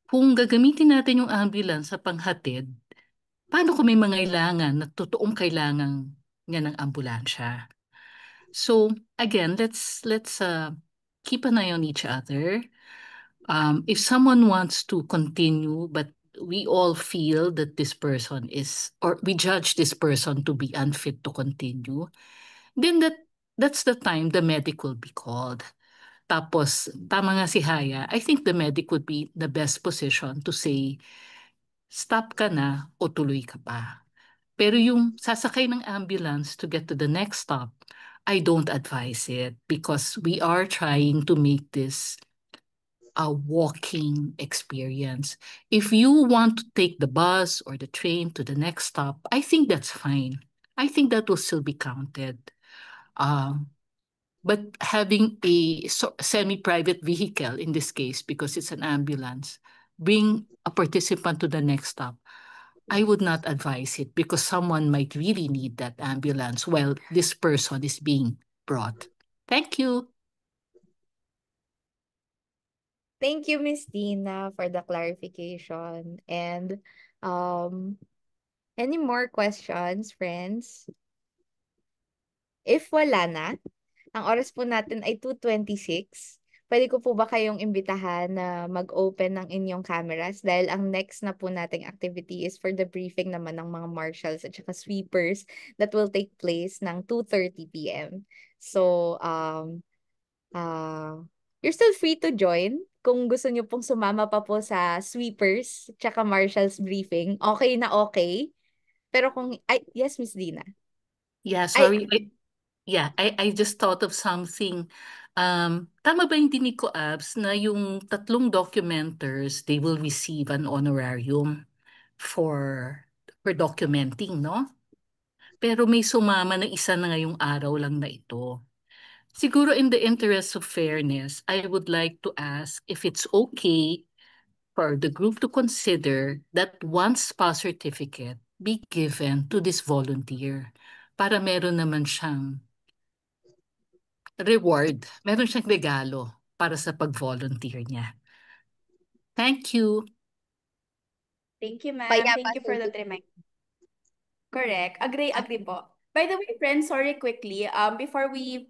kung gagamitin natin yung ambulance sa panghatid, paano kung may mga kailangan na totoong kailangan niya ng ambulansya? So again, let's keep an eye on each other. If someone wants to continue, but we all feel that this person is, or we judge this person to be unfit to continue, then that's the time the medic will be called. Tapos, tama nga si Haya, I think the medic would be the best position to say, stop ka na o tuloy ka pa. Pero yung sasakay ng ambulance to get to the next stop, I don't advise it because we are trying to make this a walking experience. If you want to take the bus or the train to the next stop, I think that's fine. I think that will still be counted. But having a semi-private vehicle in this case, because it's an ambulance, bring a participant to the next stop, I would not advise it because someone might really need that ambulance while this person is being brought. Thank you. Thank you, Miss Dina, for the clarification. And any more questions, friends? If wala na, ang oras po natin ay 2:26. Pwede ko po ba kayong imbitahan na mag-open ng inyong cameras dahil ang next na po nating activity is for the briefing naman ng mga marshals at saka sweepers that will take place ng 2:30 p.m. So, you're still free to join kung gusto nyo pong sumama pa po sa sweepers at saka marshals briefing. Okay na okay. Pero kung, ay, yes, Miss Dina. Yeah, Ay, sorry. I just thought of something. Tama ba yung dinig ko, Abs, na yung tatlong documenters, they will receive an honorarium for documenting, no? Pero may sumama na isa na ngayong araw lang na ito. Siguro in the interest of fairness, I would like to ask if it's okay for the group to consider that one spa certificate be given to this volunteer para meron naman siyang reward, meron siyang regalo para sa pag-volunteer niya. Thank you. Thank you, ma'am. payapa Thank you for that certificate. reminder. Correct. Agree po. By the way, friends, sorry quickly, before we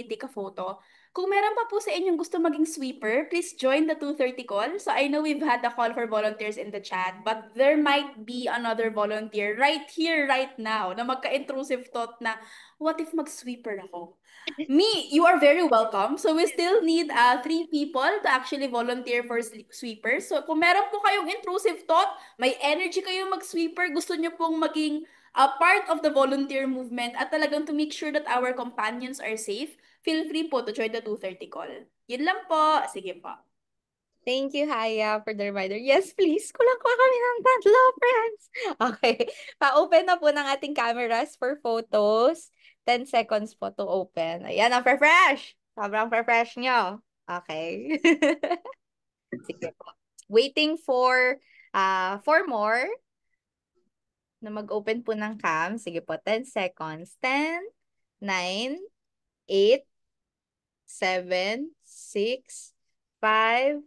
take a photo, kung meron pa po sa inyong gusto maging sweeper, please join the 2:30 call. So I know we've had a call for volunteers in the chat, but there might be another volunteer right here, right now, na magka-intrusive thought na, what if mag-sweeper ako? Me, you are very welcome. So we still need 3 people to actually volunteer for sweepers. So kung meron po kayong intrusive thought, may energy kayo mag-sweeper, gusto nyo pong maging a part of the volunteer movement at talagang to make sure that our companions are safe, feel free po to join the 2:30 call. Yun lang po. Sige po. Thank you, Haya, for the reminder. Yes, please. Kulang pa kami ng tatlo, friends. Okay. Pa-open na po ng ating cameras for photos. 10 seconds po to open. Ayan, ang fresh. Sobrang fresh nyo. Okay. Sige po. Waiting for more. na mag-open po ng cam. Sige po, 10 seconds. 10, 9, 8, 7, 6, 5,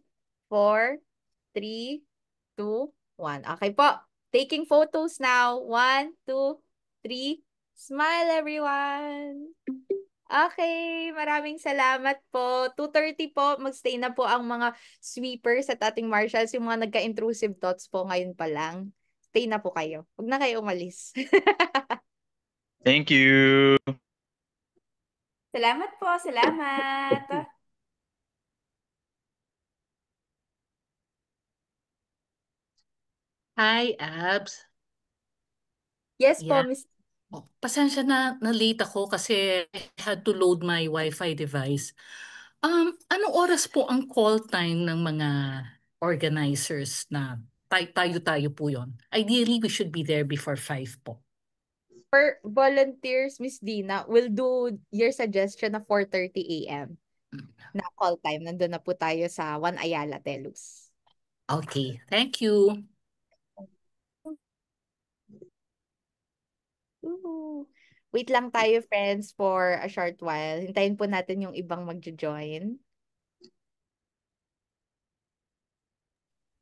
4, 3, 2, 1. Okay po. Taking photos now. 1, 2, 3. Smile, everyone. Okay, maraming salamat po. 2:30 po, magstay na po ang mga sweepers at ating marshals, yung mga nagka-intrusive thoughts po ngayon pa lang. Stay na po kayo. Huwag na kayo umalis. Thank you. Salamat po, salamat. Hi, Abs. Yes po, Yeah. Miss. Oh, pasensya na late ako kasi I had to load my Wi-Fi device. Anong oras po ang call time ng mga organizers na tayo po yon? Ideally, we should be there before 5 po. For volunteers, Miss Dina, we'll do your suggestion na 4:30 a.m. na call time. Nandun na po tayo sa 1 Ayala, Telus. Okay, thank you. Woohoo. Wait lang tayo, friends, for a short while. Hintayin po natin yung ibang magjo-join.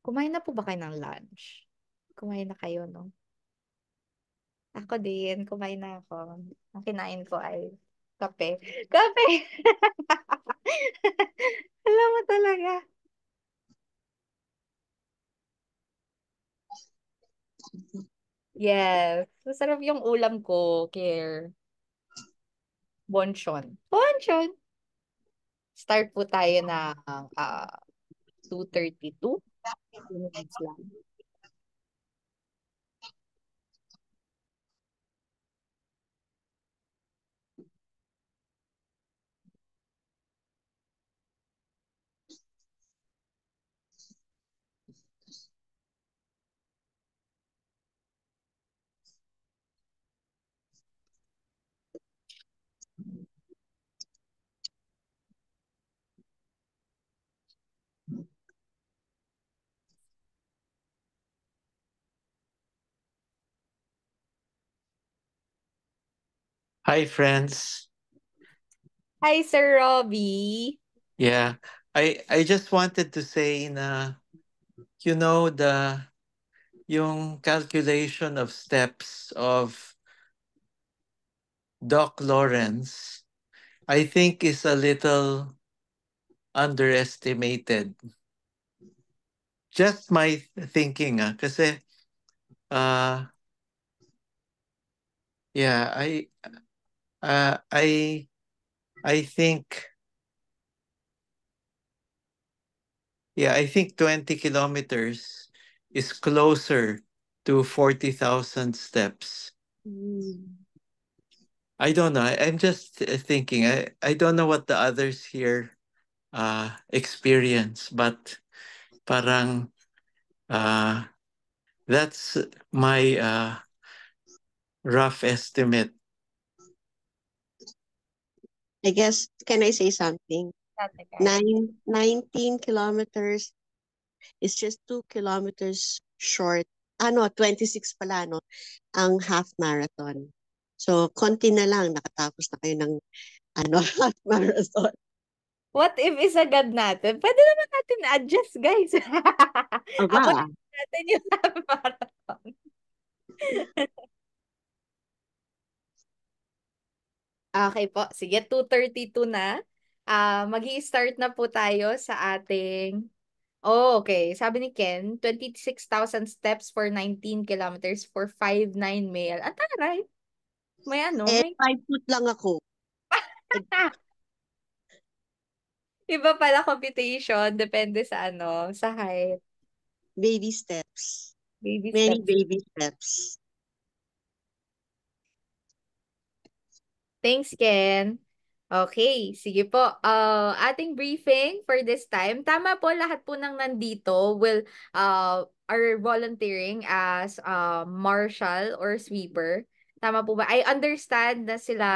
Kumain na po ba kayo ng lunch? Kumain na kayo, no? Ako din, kumain na ako. Ang kinain ko ay kape. Kape! Alam mo talaga. Yes. Masarap yung ulam ko, Care. Bonchon. Bonchon! Start po tayo ng 2:32. 2 minutes lang. Hi, friends. Hi, Sir Robbie. Yeah, I just wanted to say na, yung calculation of steps of Doc Lawrence, I think is a little underestimated. Just my thinking, kasi, yeah, I think, I think 20 kilometers is closer to 40,000 steps. I don't know. I'm just thinking. I don't know what the others here experience, but parang that's my rough estimate. I guess, can I say something? 19 kilometers is just 2 kilometers short. 26 pala, no? Ang half marathon. So, konti na lang, nakatapos na kayo ng half marathon. What if isagad natin? Pwede naman natin adjust, guys. Aba, Ako natin yung half marathon. Okay po. Sige, 2:32 na. Magi-start na po tayo sa ating... Oh, okay. Sabi ni Ken, 26,000 steps for 19 kilometers for 5'9" male. Ang taray. May may 5 foot lang ako. iba pala computation. Depende sa sa height. Baby steps. Baby Many steps. baby steps. Thanks, Ken. Okay, sige po. Ating briefing for this time. Tama po, lahat po ng nandito will are volunteering as marshal or sweeper. Tama po ba? I understand na sila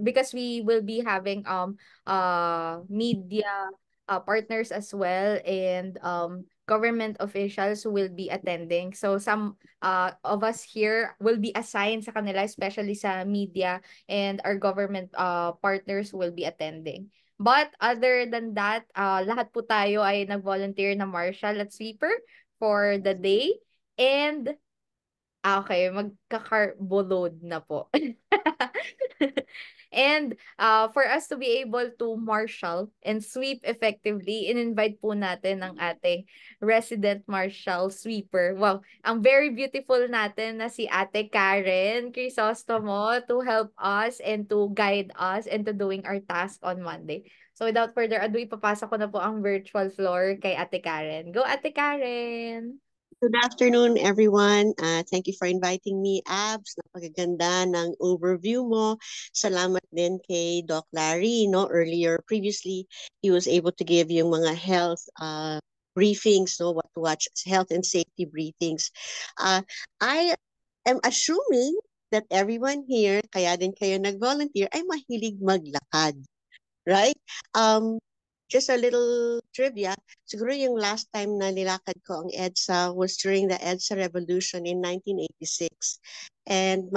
because we will be having media partners as well and government officials who will be attending. So some of us here will be assigned sa kanila, especially sa media, and our government partners will be attending. But other than that, lahat po tayo ay nag-volunteer na marshal at sweeper for the day. And okay, magka-carbo load na po. And for us to be able to marshal and sweep effectively, in-invite po natin ang ating resident marshal sweeper. Wow, ang very beautiful natin na si Ate Karen Crisostomo to help us and to guide us into doing our task on Monday. So without further ado, ipapasa ko na po ang virtual floor kay Ate Karen. Go, Ate Karen! Good afternoon, everyone. Thank you for inviting me, Abs. Napakaganda ng overview mo. Salamat din kay Doc Larry. No? Earlier, previously, he was able to give yung mga health briefings, no? What to watch, health and safety briefings. I am assuming that everyone here, kaya din kayo nag-volunteer, ay mahilig maglakad. Right? Just a little trivia, siguro yung last time na nilakad ko ang EDSA was during the EDSA revolution in 1986. And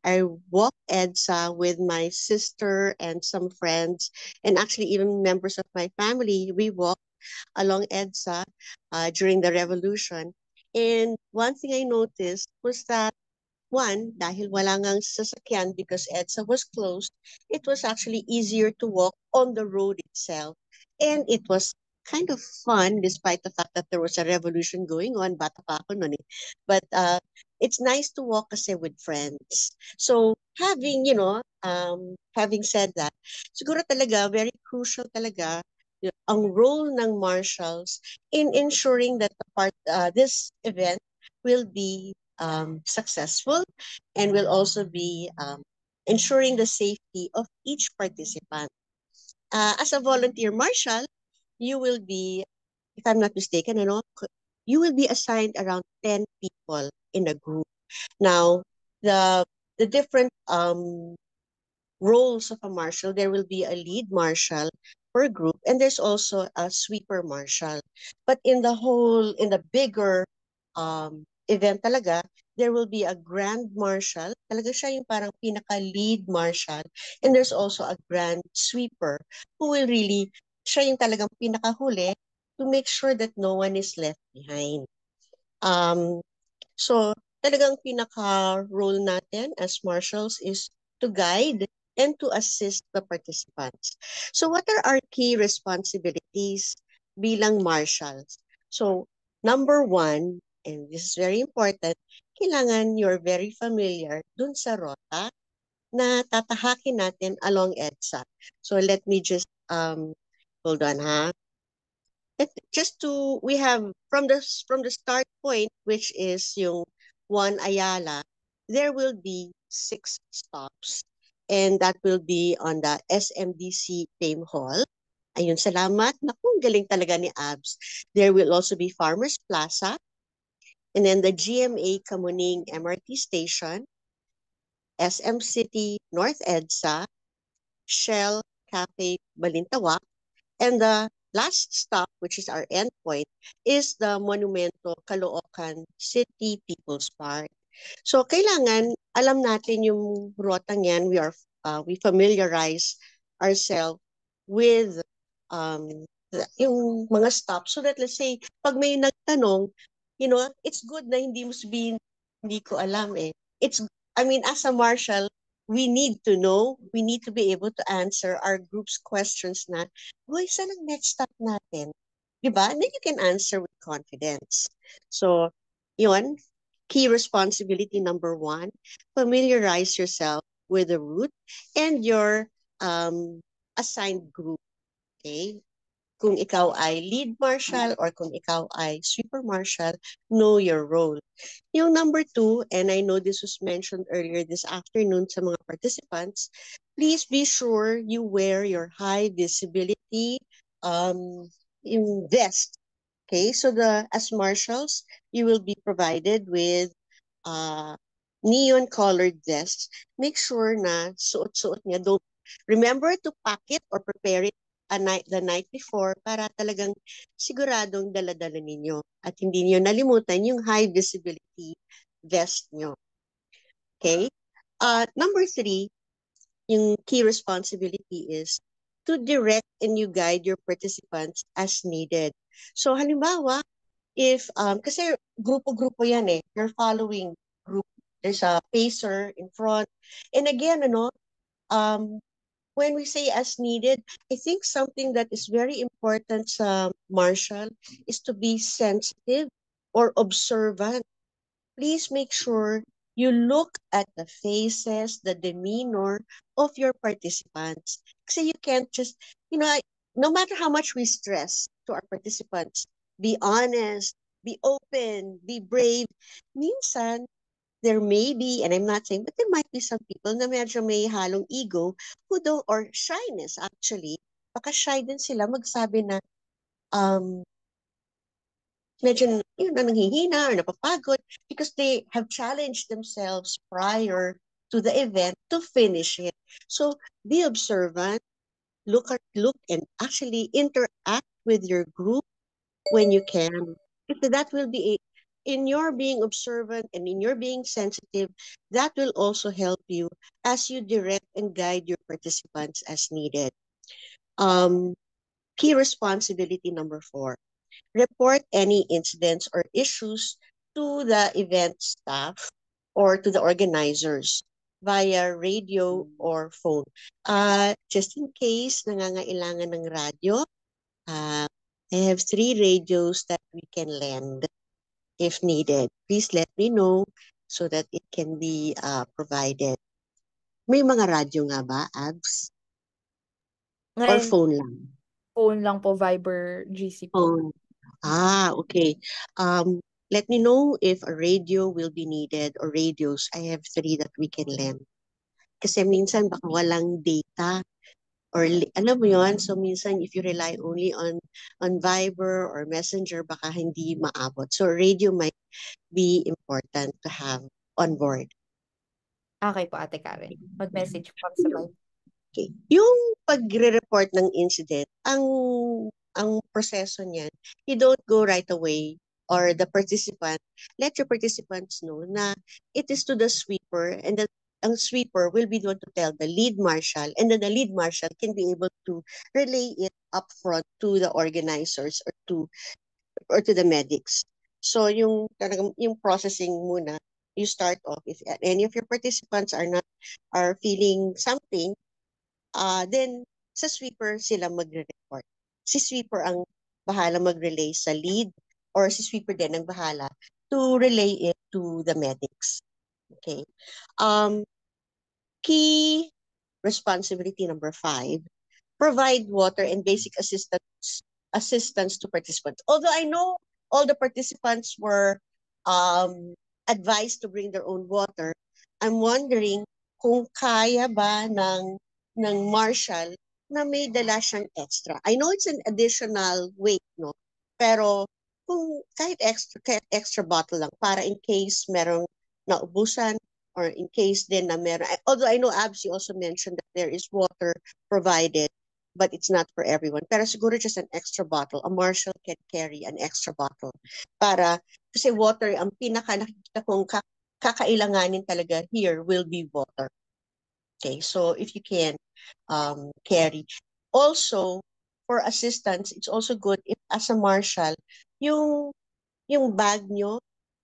I walked EDSA with my sister and some friends, and actually even members of my family. We walked along EDSA during the revolution. And one thing I noticed was that one, dahil wala ngang sasakyan because EDSA was closed, it was actually easier to walk on the road itself. And it was kind of fun despite the fact that there was a revolution going on. Bata pa ako noon eh. But it's nice to walk kasi with friends. So having, having said that, siguro talaga, very crucial talaga ang role ng marshals in ensuring that this event will be successful and will also be ensuring the safety of each participant. As a volunteer marshal, you will be, if I'm not mistaken, you will be assigned around 10 people in a group. Now, the different roles of a marshal, there will be a lead marshal per group, and there's also a sweeper marshal. But in the bigger event talaga, there will be a grand marshal. Talaga siya yung parang pinaka-lead marshal. And there's also a grand sweeper who will really, siya yung talagang pinakahuli to make sure that no one is left behind. So, talagang pinaka-role natin as marshals is to guide and to assist the participants. So, what are our key responsibilities bilang marshals? So, number one, and this is very important, kailangan you're very familiar dun sa rota na tatahakin natin along EDSA. So, let me just, hold on ha. We have from the start point, which is yung Juan Ayala, there will be 6 stops. And that will be on the SMDC Fame Hall. Ayun, salamat. Naku, galing talaga ni Abs. There will also be Farmers Plaza. And then the GMA Kamuning MRT Station, SM City North EDSA, Shell Cafe Balintawak, and the last stop, which is our endpoint, is the Monumento Caloocan City People's Park. So kailangan alam natin yung rotang yan. We familiarize ourselves with yung mga stops so that let's say pag may nagtanong, it's good na hindi mo sabihin hindi ko alam eh. As a marshal, we need to know, we need to be able to answer our group's questions na, boy, saan ang next stop natin? Diba? And then you can answer with confidence. So, yun, key responsibility number one, familiarize yourself with the route and your assigned group. Okay? Kung ikaw ay lead marshal or kung ikaw ay sweeper marshal, know your role. Yung number two, and I know this was mentioned earlier this afternoon sa mga participants, please be sure you wear your high visibility yung vest. Okay, so as marshals, you will be provided with neon colored vests. Make sure na suot-suot niya. Don't remember to pack it or prepare it the night before para talagang siguradong dala-dala ninyo at hindi niyo nalimutan yung high visibility vest nyo. Okay? Number 3, yung key responsibility is to direct and you guide your participants as needed. So halimbawa, if kasi grupo-grupo yan eh, you're following group, there's a pacer in front. And again, when we say as needed, I think something that is very important sa martial is to be sensitive or observant. Please make sure you look at the faces, the demeanor of your participants. Kasi you can't just, no matter how much we stress to our participants, be honest, be open, be brave. Minsan, there may be, and I'm not saying, but there might be some people na medyo may halong ego or shyness actually. Baka shy din sila magsabi na medyo nanghihina or napapagod because they have challenged themselves prior to the event to finish it. So be observant, look and actually interact with your group when you can. That will be in your being observant and in your being sensitive, that will also help you as you direct and guide your participants as needed. Key responsibility number 4, report any incidents or issues to the event staff or to the organizers via radio or phone. Just in case nangangailangan ng radyo, I have 3 radios that we can lend if needed. Please let me know so that it can be provided. May mga radyo nga ba, Abs? Or Ngayon, phone lang? phone lang po, Viber, GC po. Phone. Okay. Let me know if a radio will be needed or radios. I have 3 that we can lend. Kasi minsan baka walang data or alam mo yon, so minsan if you rely only on Viber or Messenger, baka hindi maabot. So radio might be important to have on board. Okay po, Ate Karen. Mag-message po kami sa Viber. Okay. Yung pagre-report ng incident, ang proseso niyan, you don't go right away or the participant, let your participants know na it is to the sweeper and that ang sweeper will be the one to tell the lead marshal and then the lead marshal can be able to relay it up front to the organizers or to the medics. So yung processing muna, you start off if any of your participants are feeling something, then sa sweeper sila magre-report. Si sweeper ang bahala mag-relay sa lead or si sweeper din ang bahala to relay it to the medics. Okay. Key responsibility number 5, provide water and basic assistance to participants. Although I know all the participants were advised to bring their own water, I'm wondering kung kaya ba ng marshal na may dala siyang extra. I know it's an additional weight, no? Pero kung kahit extra bottle lang para in case merong naubusan or in case din na meron. Although I know Abs, you also mentioned that there is water provided, but it's not for everyone. Pero siguro just an extra bottle. A marshal can carry an extra bottle. Kasi water, ang pinaka nakikita kong kakailanganin talaga here will be water. Okay, so if you can carry. Also, for assistance, it's also good if as a marshal, yung bag nyo,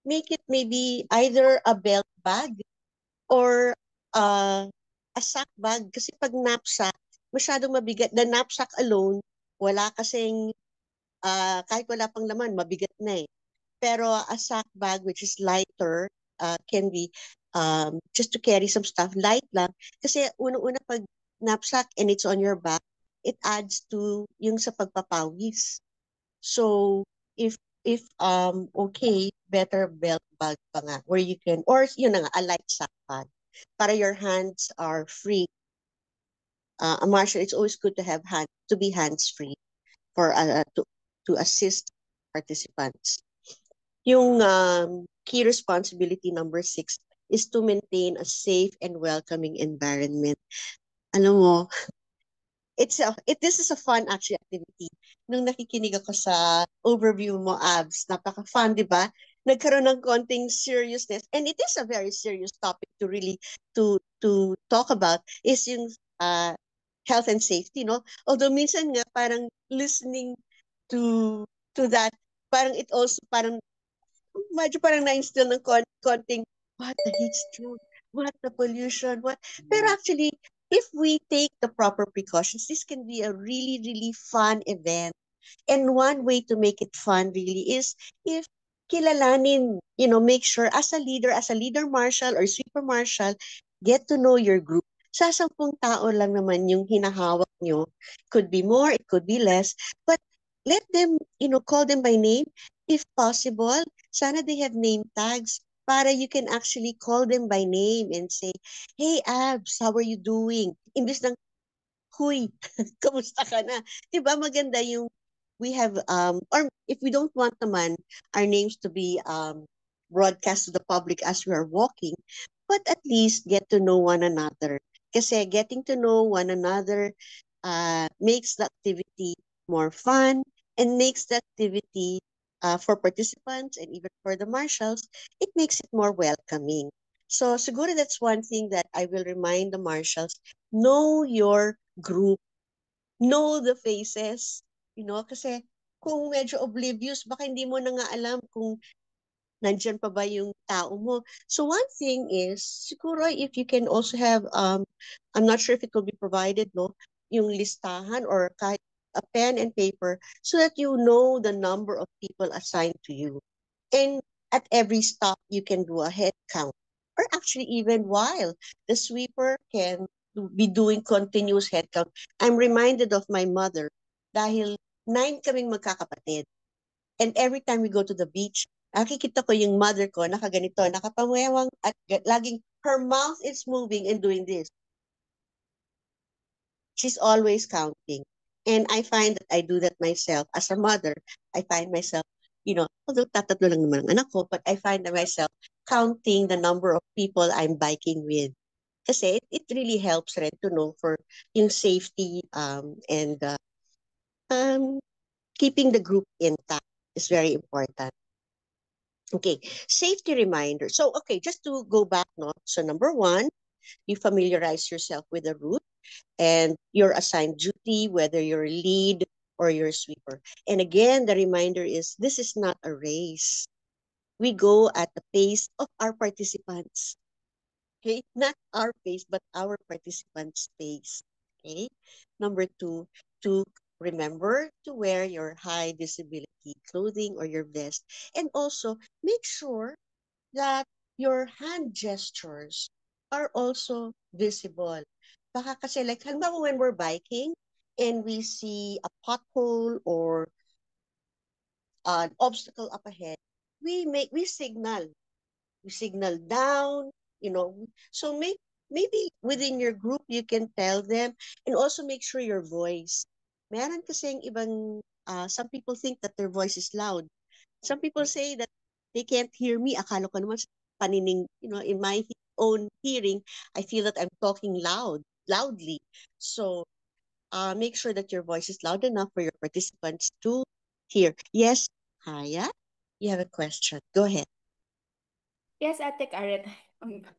make it maybe either a belt bag or a sack bag. Kasi pag knapsack, masyadong mabigat. The knapsack alone, wala kasing, kahit wala pang laman, mabigat na eh. Pero a sack bag which is lighter can be just to carry some stuff, light lang. Kasi unang-una pag knapsack and it's on your back, it adds to yung sa pagpapawis. So, if okay, better belt bag pa nga where you can, or yun na nga, a light sack bag para your hands are free. A marshal, it's always good to be hands free for to assist participants. Yung key responsibility number 6 is to maintain a safe and welcoming environment. Alam mo, this is a fun actually activity. Nung nakikinig ako sa overview mo, Abs, napaka-fun, di ba? Nagkaroon ng konting seriousness. And it is a very serious topic to really to talk about is yung health and safety, no? Although minsan nga parang listening to that, parang it also parang medyo parang na-instill ng konting what the heat stroke, what the pollution, what. Pero actually, if we take the proper precautions, this can be a really, really fun event. And one way to make it fun really is if kilalanin, make sure as a leader marshal or sweeper marshal, get to know your group. Sa 10 tao lang naman yung hinahawak nyo. Could be more, it could be less. But let them, call them by name. If possible, sana they have name tags para you can actually call them by name and say, hey, Abs, how are you doing? Imbis ng, huy, kamusta ka na? Diba maganda yung we have, or if we don't want naman our names to be broadcast to the public as we are walking, but at least get to know one another. Kasi getting to know one another makes the activity more fun and makes the activity for participants and even for the marshals, it makes it more welcoming. So siguro that's one thing that I will remind the marshals, know your group, know the faces, kasi kung medyo oblivious, baka hindi mo na nga alam kung nandyan pa ba yung tao mo. So one thing is, siguro if you can also have, I'm not sure if it will be provided, no, yung listahan or kahit a pen and paper so that you know the number of people assigned to you. And at every stop, you can do a head count. Or actually, even while the sweeper can be doing continuous head count. I'm reminded of my mother dahil 9 kaming magkakapatid. And every time we go to the beach, nakikita ko yung mother ko, nakaganito, nakapamewang, at laging, her mouth is moving and doing this. She's always counting. And I find that I do that myself. As a mother, I find myself, although tatatlo lang naman ang anak ko, but I find myself counting the number of people I'm biking with. Kasi it really helps rin to know for yung safety and keeping the group intact is very important. Okay, safety reminder. So, okay, just to go back, no? So, number 1, you familiarize yourself with the route and your assigned duty, whether you're lead or you're sweeper. And again, the reminder is this is not a race. We go at the pace of our participants. Okay, not our pace, but our participants' pace. Okay, number 2, to remember to wear your high visibility clothing or your vest, and also make sure that your hand gestures are also visible. Baka kasi like, halimbawa when we're biking and we see a pothole or an obstacle up ahead, we signal. We signal down, So maybe within your group, you can tell them and also make sure your voice. Meron kasing ibang, some people think that their voice is loud. Some people say that they can't hear me. Akala ko naman sa panining, in my own hearing, I feel that I'm talking loudly. So make sure that your voice is loud enough for your participants to hear. Yes, Haya, you have a question. Go ahead. Yes, Ate Karen.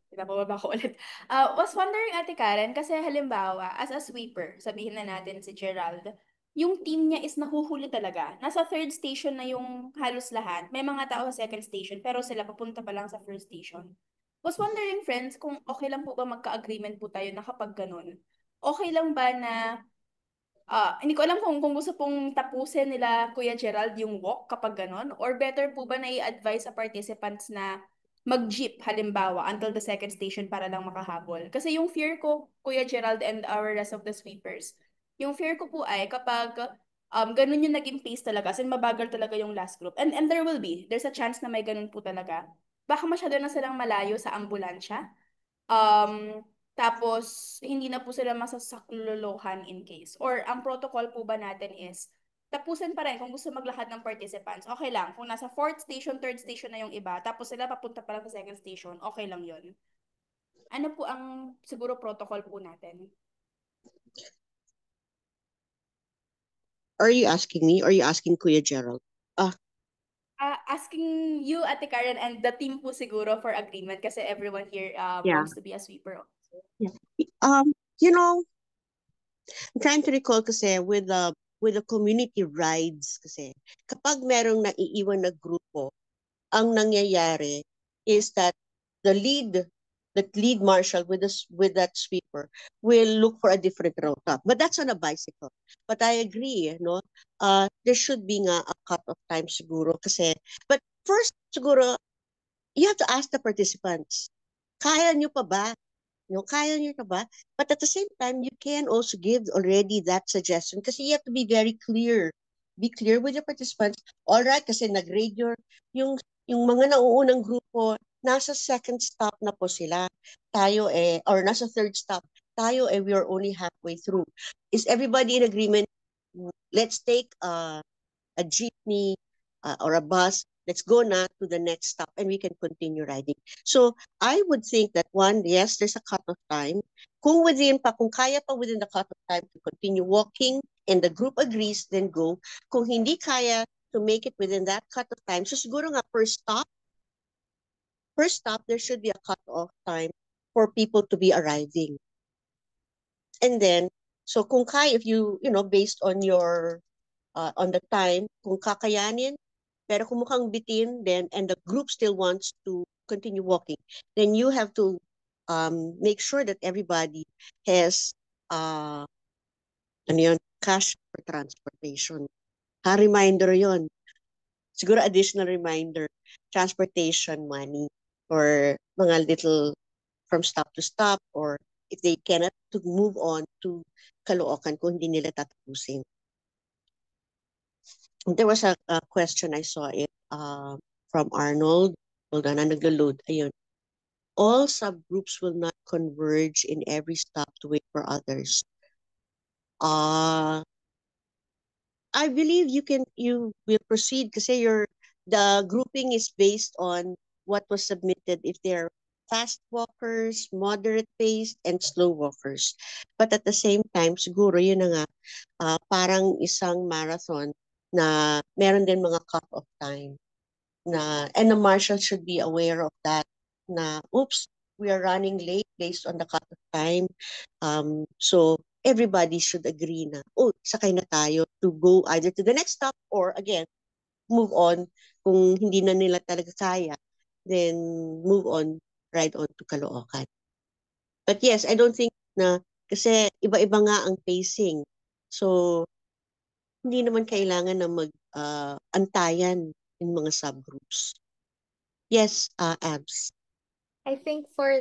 Pinababa ko ulit. Was wondering, Ate Karen, kasi halimbawa, as a sweeper, sabihin na natin si Gerald, yung team niya is nahuhuli talaga. Nasa third station na yung halos lahat. May mga tao sa second station, pero sila papunta pa lang sa first station. Was wondering, friends, kung okay lang po ba magka-agreement po tayo na kapag ganun. Okay lang ba na hindi ko alam kung gusto pong tapusin nila Kuya Gerald yung walk kapag ganon, or better po ba na i-advise sa participants na mag-jeep halimbawa until the second station para lang makahabol. Kasi yung fear ko, Kuya Gerald and our rest of the sweepers, yung fear ko po ay kapag ganun yung naging pace talaga, sin mabagal talaga yung last group. And there's a chance na may ganun po talaga. Baka masyado na silang malayo sa ambulansya. Tapos, hindi na po sila masasaklolohan in case. Or, ang protocol po ba natin is, tapusin pa rin kung gusto maglakad ng participants. Okay lang. Kung nasa fourth station, third station na yung iba, tapos sila papunta pa lang sa second station, okay lang yon. Ano po ang siguro protocol po natin? Are you asking me or are you asking Kuya Gerald? Ah, Asking you, Ate Karen, and the team po siguro for agreement kasi everyone here yeah. wants to be a sweeper also. Yeah. You know, I'm trying to recall kasi with the community rides kasi kapag merong naiiwan na grupo, ang nangyayari is that the lead marshal with that sweeper will look for a different route up. But that's on a bicycle. But I agree, no? There should be nga a cut-off time siguro kasi but first siguro you have to ask the participants. Kaya nyo pa ba? No, kaya nyo pa ba? But at the same time, you can also give already that suggestion kasi you have to be very clear. Be clear with your participants. All right, kasi nag-grade yung, yung mga nauunang grupo, nasa second stop na po sila. Tayo or nasa third stop. Tayo we are only halfway through. Is everybody in agreement? Let's take a jeepney or a bus. Let's go na to the next stop and we can continue riding. So I would think that one, yes, there's a cut-off time. Kung kaya pa within the cut-off time to continue walking and the group agrees, then go. Kung hindi kaya to make it within that cut-off time, so siguro nga per stop, there should be a cut-off time for people to be arriving. And then, so kung kaya, if based on your on the time, kung kakayanin, pero kung mukhang bitin, then, and the group still wants to continue walking, then you have to make sure that everybody has cash for transportation. Reminder yon. Siguro additional reminder, transportation money or mga little from stop to stop or if they cannot to move on to Caloocan kung hindi nila tatapusin. There was a question, I saw it from Arnold. Hold on, naglo-load. Ayun. All subgroups will not converge in every stop to wait for others. I believe you will proceed kasi the grouping is based on what was submitted if they're fast walkers, moderate paced, and slow walkers. But at the same time, siguro yun na nga, parang isang marathon na meron din mga cut-off time and the marshal should be aware of that na oops, we are running late based on the cut-off time. So everybody should agree na sakay na tayo to go either to the next stop or again move on kung hindi na nila talaga kaya, then move on, ride on to Caloocan. But yes, I don't think na kasi iba-iba nga ang pacing. So hindi naman kailangan na antayan in mga subgroups. Yes, Abs. I think for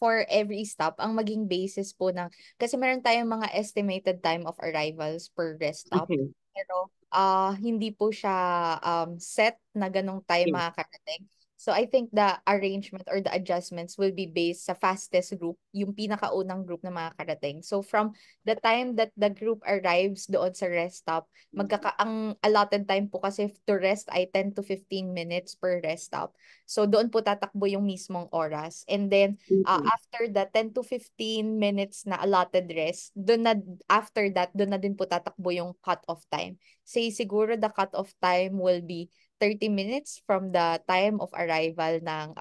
for every stop, ang maging basis po kasi meron tayong mga estimated time of arrivals per rest stop. Okay. Pero hindi po siya set na ganong time Yeah. makakarating. So I think the arrangement or the adjustments will be based sa fastest group, yung pinakaunang group na makakarating. So from the time that the group arrives doon sa rest stop, ang allotted time po kasi to rest ay 10 to 15 minutes per rest stop. So doon po tatakbo yung mismong oras. And then after the 10 to 15 minutes na allotted rest, after that, doon na din po tatakbo yung cut-off time. Say siguro the cut-off time will be 30 minutes from the time of arrival ng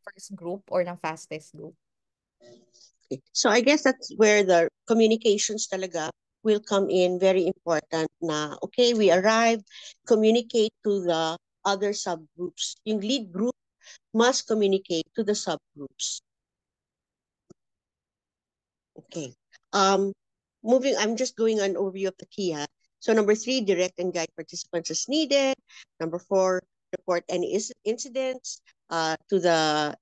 first group or ng fastest group. Okay. So I guess that's where the communications talaga will come in, very important na, okay, we arrived, communicate to the other subgroups. Yung lead group must communicate to the subgroups. Okay. I'm just going an overview of the key. So number 3, direct and guide participants as needed. Number 4, report any incidents to the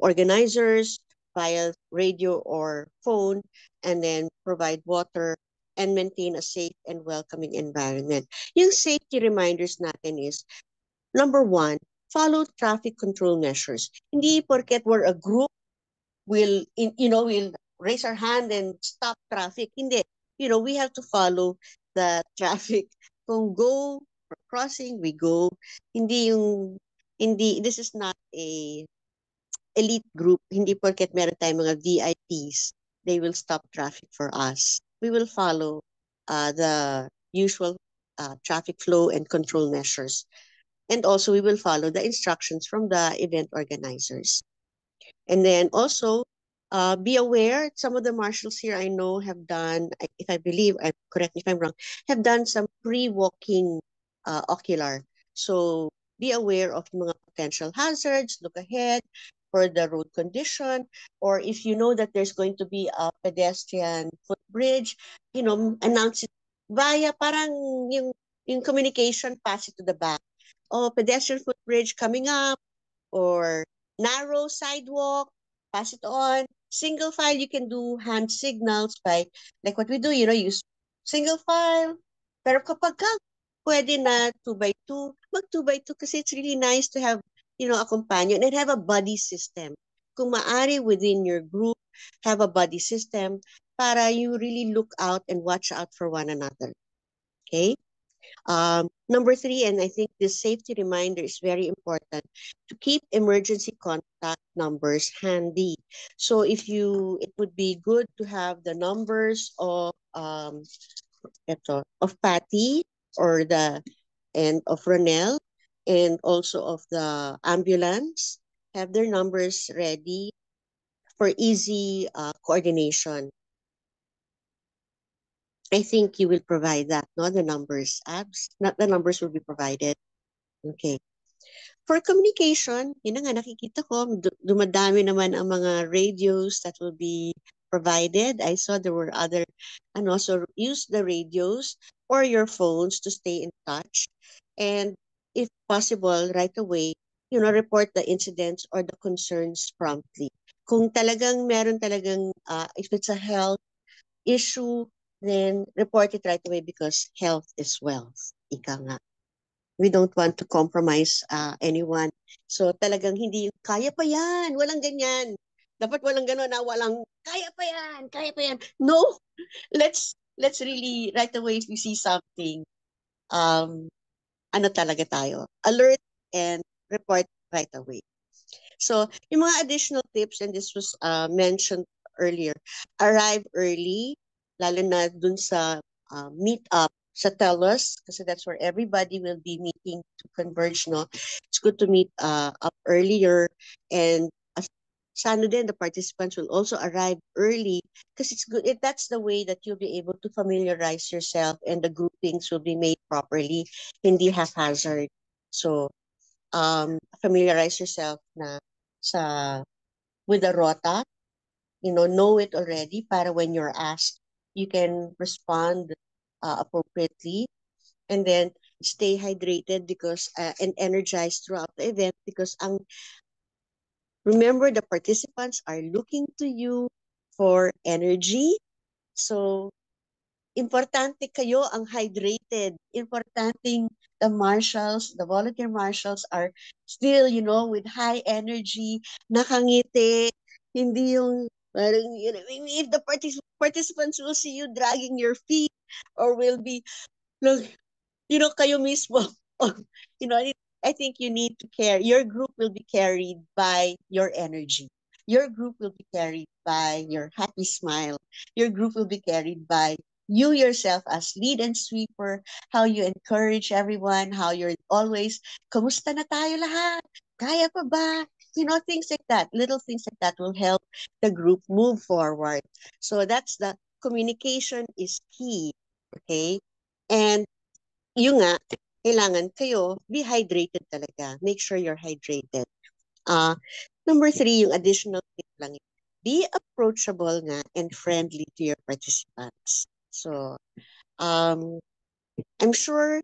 organizers via radio or phone, and then provide water and maintain a safe and welcoming environment. Yung safety reminders natin is, number 1, follow traffic control measures. Hindi porket we're a group, we'll raise our hand and stop traffic. Hindi. We have to follow the traffic. Kung go for crossing, we go. This is not a elite group. Hindi porket meron tayong mga VIPs, they will stop traffic for us. We will follow the usual traffic flow and control measures. And also, we will follow the instructions from the event organizers. And then also, be aware, some of the marshals here I know have done, if I believe, correct me if I'm wrong, have done some pre-walking ocular. So be aware of mga potential hazards, look ahead for the road condition, or if you know that there's going to be a pedestrian footbridge, announce it via parang yung communication, pass it to the back. Oh, pedestrian footbridge coming up, or narrow sidewalk, pass it on. Single file, you can do hand signals by, like what we do, use single file. Pero kapag pwede na 2x2, mag 2x2 kasi it's really nice to have, a companion and have a buddy system. Kung maari within your group, have a buddy system para you really look out and watch out for one another. Okay? Number 3, and I think this safety reminder is very important, to keep emergency contact numbers handy. So it would be good to have the numbers of Patty and of Ronel, and also of the ambulance, have their numbers ready for easy coordination. I think you will provide that, not the numbers, Abs. Not the numbers will be provided. Okay. For communication, yun na nga, nakikita ko, dumadami naman ang mga radios that will be provided. I saw there were other, and also use the radios or your phones to stay in touch. And if possible, right away, report the incidents or the concerns promptly. Kung meron talagang, if it's a health issue, then report it right away because health is wealth. Ika nga. We don't want to compromise anyone. So talagang hindi, kaya pa yan, walang ganyan. Dapat walang gano'n na walang, kaya pa yan. No, let's really, right away, if we see something, talaga tayo, alert and report right away. So, yung mga additional tips, and this was mentioned earlier, arrive early, lalo na dun sa meet up sa TELUS, kasi that's where everybody will be meeting to converge, no? It's good to meet up earlier, and sana din the participants will also arrive early because it's good. That's the way that you'll be able to familiarize yourself and the groupings will be made properly, hindi haphazard. So, familiarize yourself na with the rota, know it already para when you're asked, you can respond appropriately, and then stay hydrated because and energized throughout the event because remember the participants are looking to you for energy. So importante kayo ang hydrated. Importante the marshals, the volunteer marshals are still, with high energy, nakangiti, hindi yung parang, if the participants will see you dragging your feet or will be, kayo mismo, I think you need to your group will be carried by your energy. Your group will be carried by your happy smile. Your group will be carried by you yourself as lead and sweeper, how you encourage everyone, how you're always, kamusta na tayo lahat? Kaya pa ba? Things like that. Little things like that will help the group move forward. So that's the communication is key. Okay? And yung nga, kailangan kayo be hydrated talaga. Make sure you're hydrated. Number 3, yung additional tip lang. Be approachable nga and friendly to your participants. So, I'm sure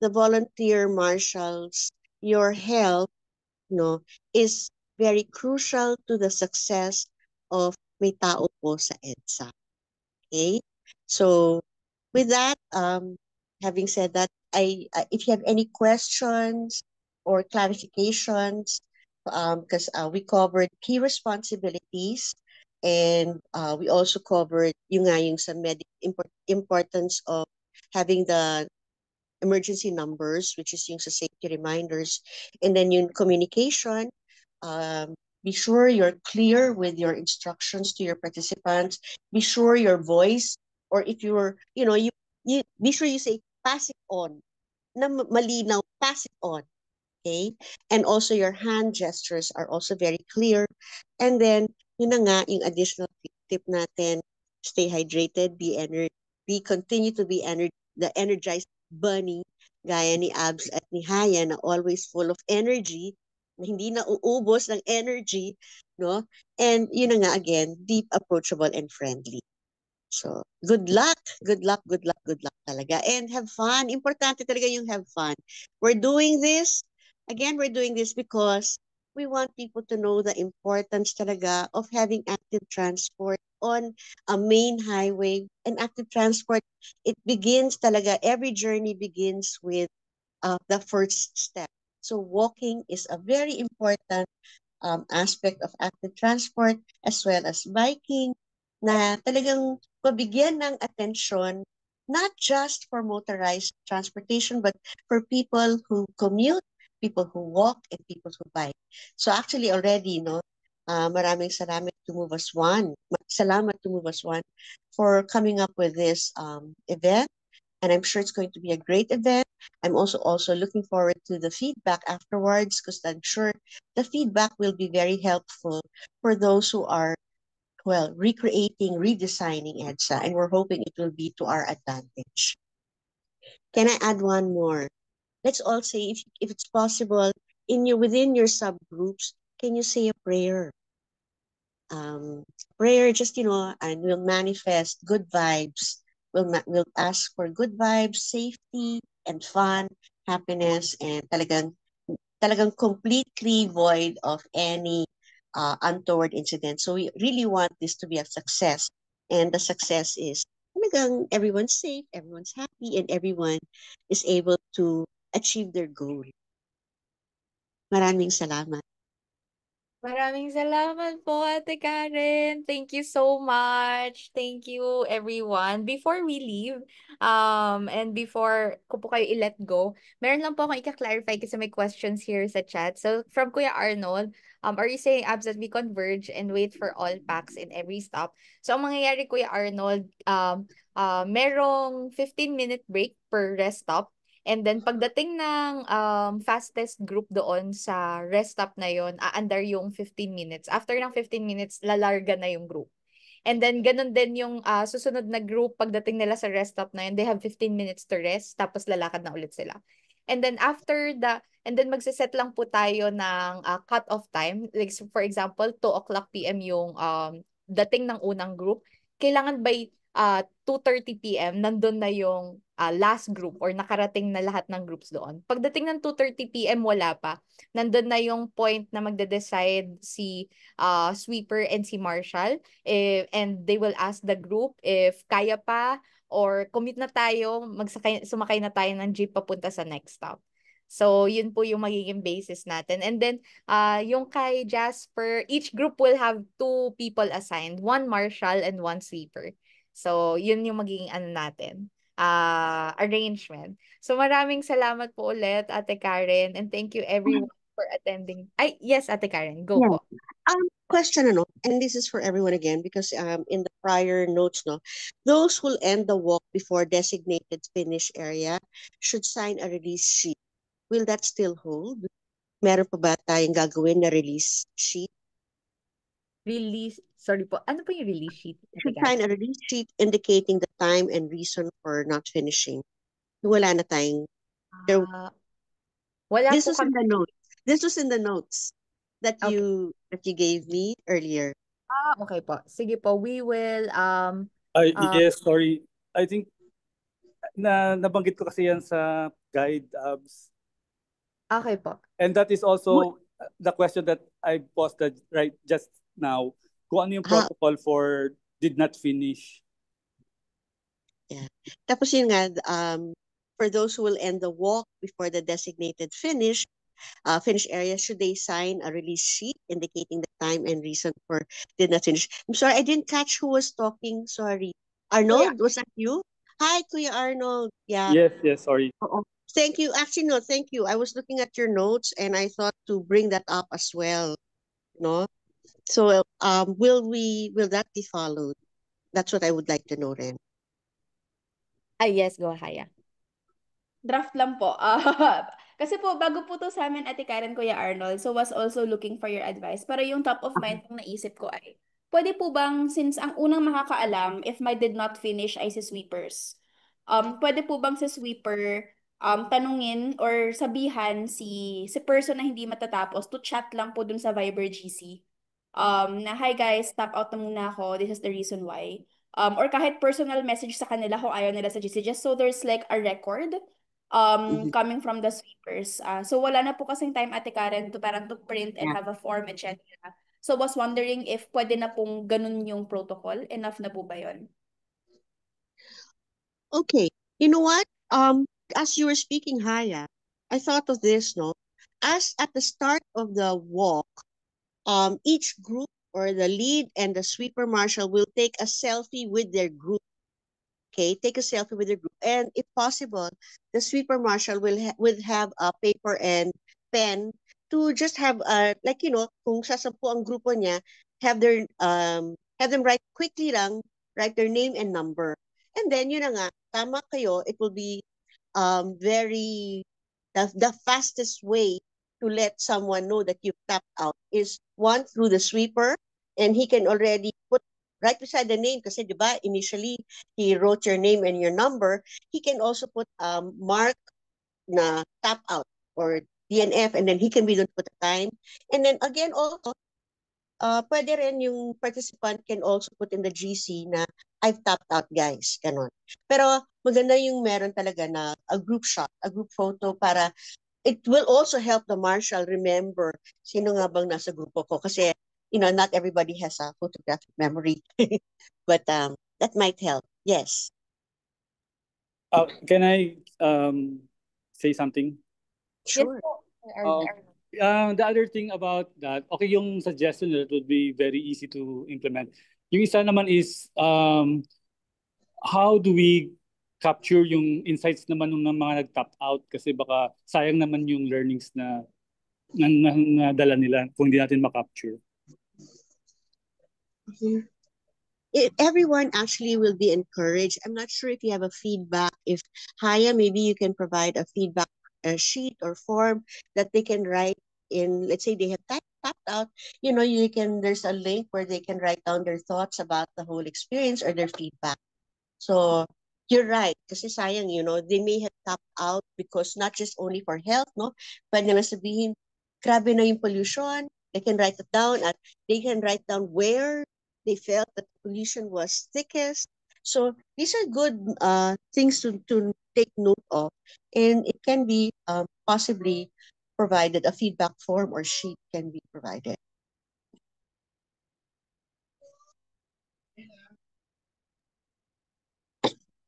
the volunteer marshals, your help, is very crucial to the success of May Tao Po sa EDSA. Okay? So, with that, having said that, if you have any questions or clarifications, because we covered key responsibilities and we also covered yung sa importance of having the emergency numbers, which is yung sa safety reminders, and then yung communication. Be sure you're clear with your instructions to your participants. Be sure your voice, or if you're, be sure you say, pass it on. Na malinaw, pass it on. Okay? And also your hand gestures are also very clear. And then, yun na nga, yung additional tip natin, stay hydrated, continue to be the energized bunny, gaya ni Abs at ni Haya na always full of energy, na hindi na uubos ng energy, no? And yun na nga again, deep, approachable, and friendly. So, good luck, good luck, good luck, good luck talaga. And have fun. Importante talaga yung have fun. We're doing this because we want people to know the importance talaga of having active transport on a main highway. And active transport, it begins talaga, every journey begins with the first step. So walking is a very important aspect of active transport, as well as biking, na talagang mabigyan ng atensyon, not just for motorized transportation, but for people who commute, people who walk, and people who bike. So actually already, no, maraming salamat to Move As One. Salamat to Move As One for coming up with this event. And I'm sure it's going to be a great event. I'm also looking forward to the feedback afterwards, because I'm sure the feedback will be very helpful for those who are, well, recreating, redesigning EDSA, and we're hoping it will be to our advantage. Can I add one more? Let's all say, if it's possible, within your subgroups, can you say a prayer? Prayer, just, and we'll manifest good vibes. We'll ask for good vibes, safety, and fun, happiness, and talagang completely void of any untoward incident. So we really want this to be a success. And the success is talagang everyone's safe, everyone's happy, and everyone is able to achieve their goal. Maraming salamat. Maraming salamat po, Ate Karen. Thank you so much. Thank you, everyone. Before we leave, and before ko po kayo i-let go, meron lang po akong i-clarify kasi may questions here sa chat. So, from Kuya Arnold, are you saying, Abs, that we converge and wait for all packs in every stop? So, ang mangyayari, Kuya Arnold, merong 15-minute break per rest stop. And then pagdating ng fastest group doon sa rest stop na yon, aandar yung 15 minutes. After ng 15 minutes, lalarga na yung group. And then ganun din yung susunod na group pagdating nila sa rest stop na yun, they have 15 minutes to rest tapos lalakad na ulit sila. And then magse-set lang po tayo ng cut-off time. Like for example, 2 o'clock PM yung dating ng unang group. Kailangan by 2:30 PM nandun na yung last group or nakarating na lahat ng groups doon. Pagdating ng 2:30 PM wala pa. Nandun na yung point na magde-decide si sweeper and si marshal, and they will ask the group if kaya pa or commute na tayo, sumakay na tayo ng jeep papunta sa next stop. So, yun po yung magiging basis natin. And then, yung kay Jasper, each group will have 2 people assigned, 1 marshal and 1 sweeper. So, yun yung magiging natin, arrangement. So, maraming salamat po ulit, Ate Karen, and thank you everyone for attending. Ay, yes, Ate Karen, go Yeah. po. Question, and this is for everyone again, because in the prior notes, those who will end the walk before designated finish area should sign a release sheet. Will that still hold? Meron pa ba tayong gagawin na release sheet? Sorry po, ano po yung release sheet? Should sign a release sheet indicating the time and reason for not finishing. Wala na tayong... Wala This po was in kami. the notes. This was in the notes that you gave me earlier. Okay po. Sige po, we will Yes, sorry. I think nabanggit ko kasi yan sa guide, Abs. Okay po. And that is also the question that I posted right just now. Kung ano yung protocol for did not finish. Yeah. Tapos yun nga, for those who will end the walk before the designated finish area, should they sign a release sheet indicating the time and reason for did not finish? I'm sorry, I didn't catch who was talking. Sorry. Arnold, was that you? Hi, Kuya Arnold. Yeah. Yes, sorry. Thank you. Actually, no, thank you. I was looking at your notes and I thought to bring that up as well. No? So, will that be followed? That's what I would like to know then. Yes, go, Haya. Draft lang po. Kasi po, bago po to sa amin, Ate Karen, Kuya Arnold, so was also looking for your advice. Pero yung top of mind kong naisip ko ay, pwede po bang, since ang unang makakaalam, if my did not finish ay si sweepers, pwede po bang si sweeper, tanungin or sabihan si person na hindi matatapos to chat lang po dun sa Viber GC. Na, hi guys, tap out na muna ako, this is the reason why. Or kahit personal message sa kanila kung ayaw nila sa GC, just so there's like a record coming from the sweepers. So wala na po kasing time, Ate Karen, to parang to print and have a form, etc. So was wondering if pwede na pong ganun yung protocol. Enough na po ba yun? Okay. You know what? As you were speaking, Haya, I thought of this, no? As at the start of the walk, each group or the lead and the sweeper marshal will take a selfie with their group. Okay, take a selfie with their group. And if possible, the sweeper marshal will have a paper and pen to just have like, you know, kung sa 10 ang grupo niya, have them write quickly lang, write their name and number. And then yun na nga, tama kayo, it will be very the fastest way to let someone know that you've tapped out is one through the sweeper, and he can already put right beside the name kasi di ba initially he wrote your name and your number. He can also put mark na tap out or DNF, and then he can be done put the time. And then again also, pwede rin yung participant can also put in the GC na I've tapped out guys, ganon. Pero maganda yung meron talaga na a group shot, a group photo para it will also help the marshal remember sino nga bang nasa grupo ko kasi you know not everybody has a photographic memory. But that might help. Yes. Can I say something? Yes Sure. po. The other thing about that, okay, yung suggestion that would be very easy to implement. Yung isa naman is, how do we capture yung insights naman ng mga nag-tap out? Kasi baka sayang naman yung learnings na dala nila kung hindi natin ma-capture. Everyone actually will be encouraged. I'm not sure if you have a feedback. If Haya, maybe you can provide a feedback sheet or form that they can write in. Let's say they have tapped out. You know, there's a link where they can write down their thoughts about the whole experience or their feedback. So you're right. Kasi sayang, you know, they may have tapped out because not just only for health, no? Pwede naman sabihin, grabe na yung pollution. They can write it down at they can write down where they felt that pollution was thickest. So these are good things to take note of. And it can be possibly provided, a feedback form or sheet can be provided.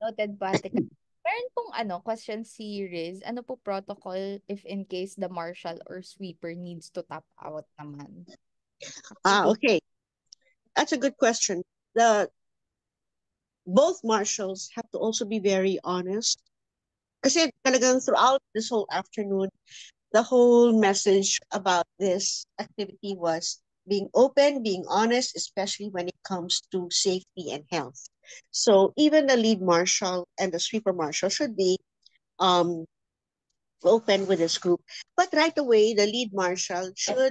Noted po, Ate Karen. Meron pong question series. Ano po protocol if in case the marshal or sweeper needs to tap out naman? Okay. That's a good question. Both marshals have to also be very honest. Kasi talagang throughout this whole afternoon, the whole message about this activity was being open, being honest, especially when it comes to safety and health. So even the lead marshal and the sweeper marshal should be open with this group. But right away, the lead marshal should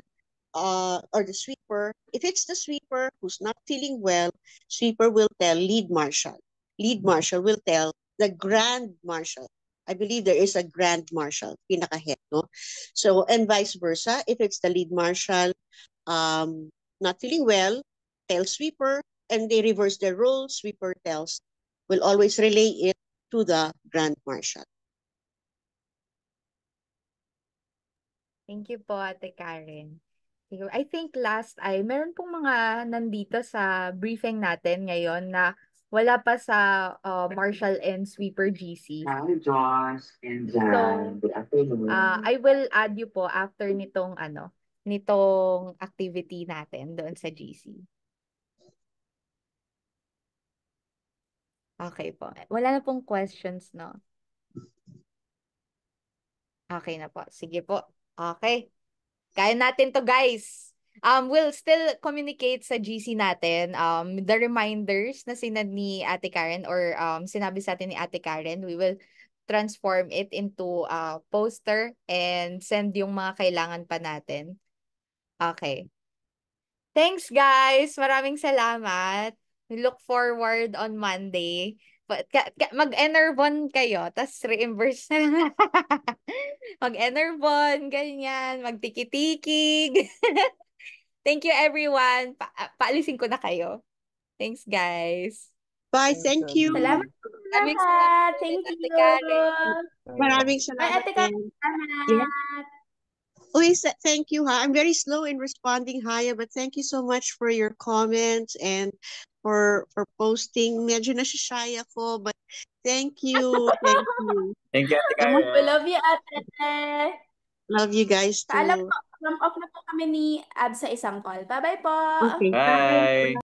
or the sweeper, if it's the sweeper who's not feeling well, sweeper will tell lead marshal. Lead marshal will tell the grand marshal. I believe there is a grand marshal, pinaka-head, no? So, and vice versa, if it's the lead marshal not feeling well, tell sweeper, and they reverse their role, sweeper will always relay it to the grand marshal. Thank you po, Ate Karen. I think last ay meron pong mga nandito sa briefing natin ngayon na wala pa sa Marshall and Sweeper GC. Hi, Josh and Jan. So, Good afternoon. I will add you po after nitong nitong activity natin doon sa GC. Okay po. Wala na pong questions, no? Okay na po. Sige po. Okay. Kaya natin to, guys. We'll still communicate sa GC natin, the reminders na sinad ni Ate Karen or sinabi sa atin ni Ate Karen, we will transform it into poster and send yung mga kailangan pa natin. Okay. Thanks, guys. Maraming salamat. We look forward on Monday. Mag-Enerbon kayo, tas reimburse na lang. Mag-Enerbon, ganyan, magtiki-tiki. Thank you, everyone. Paalisin ko na kayo. Thanks, guys. Bye, thank you. Salamat po sa Maraming lahat. salamat, Thank Ate you. Karen. Maraming Bye, salamat Ate din. Karen. Salamat. Yeah. Uy, thank you, ha. I'm very slow in responding, Haya, but thank you so much for your comments and for posting. Medyo nasashy ako, but thank you. Thank you. Thank you, Ate We Karen. love you, Ate. Love you guys Paalam too. po. Jump off na po kami ni Ab sa isang call. Bye-bye po. Okay. Bye.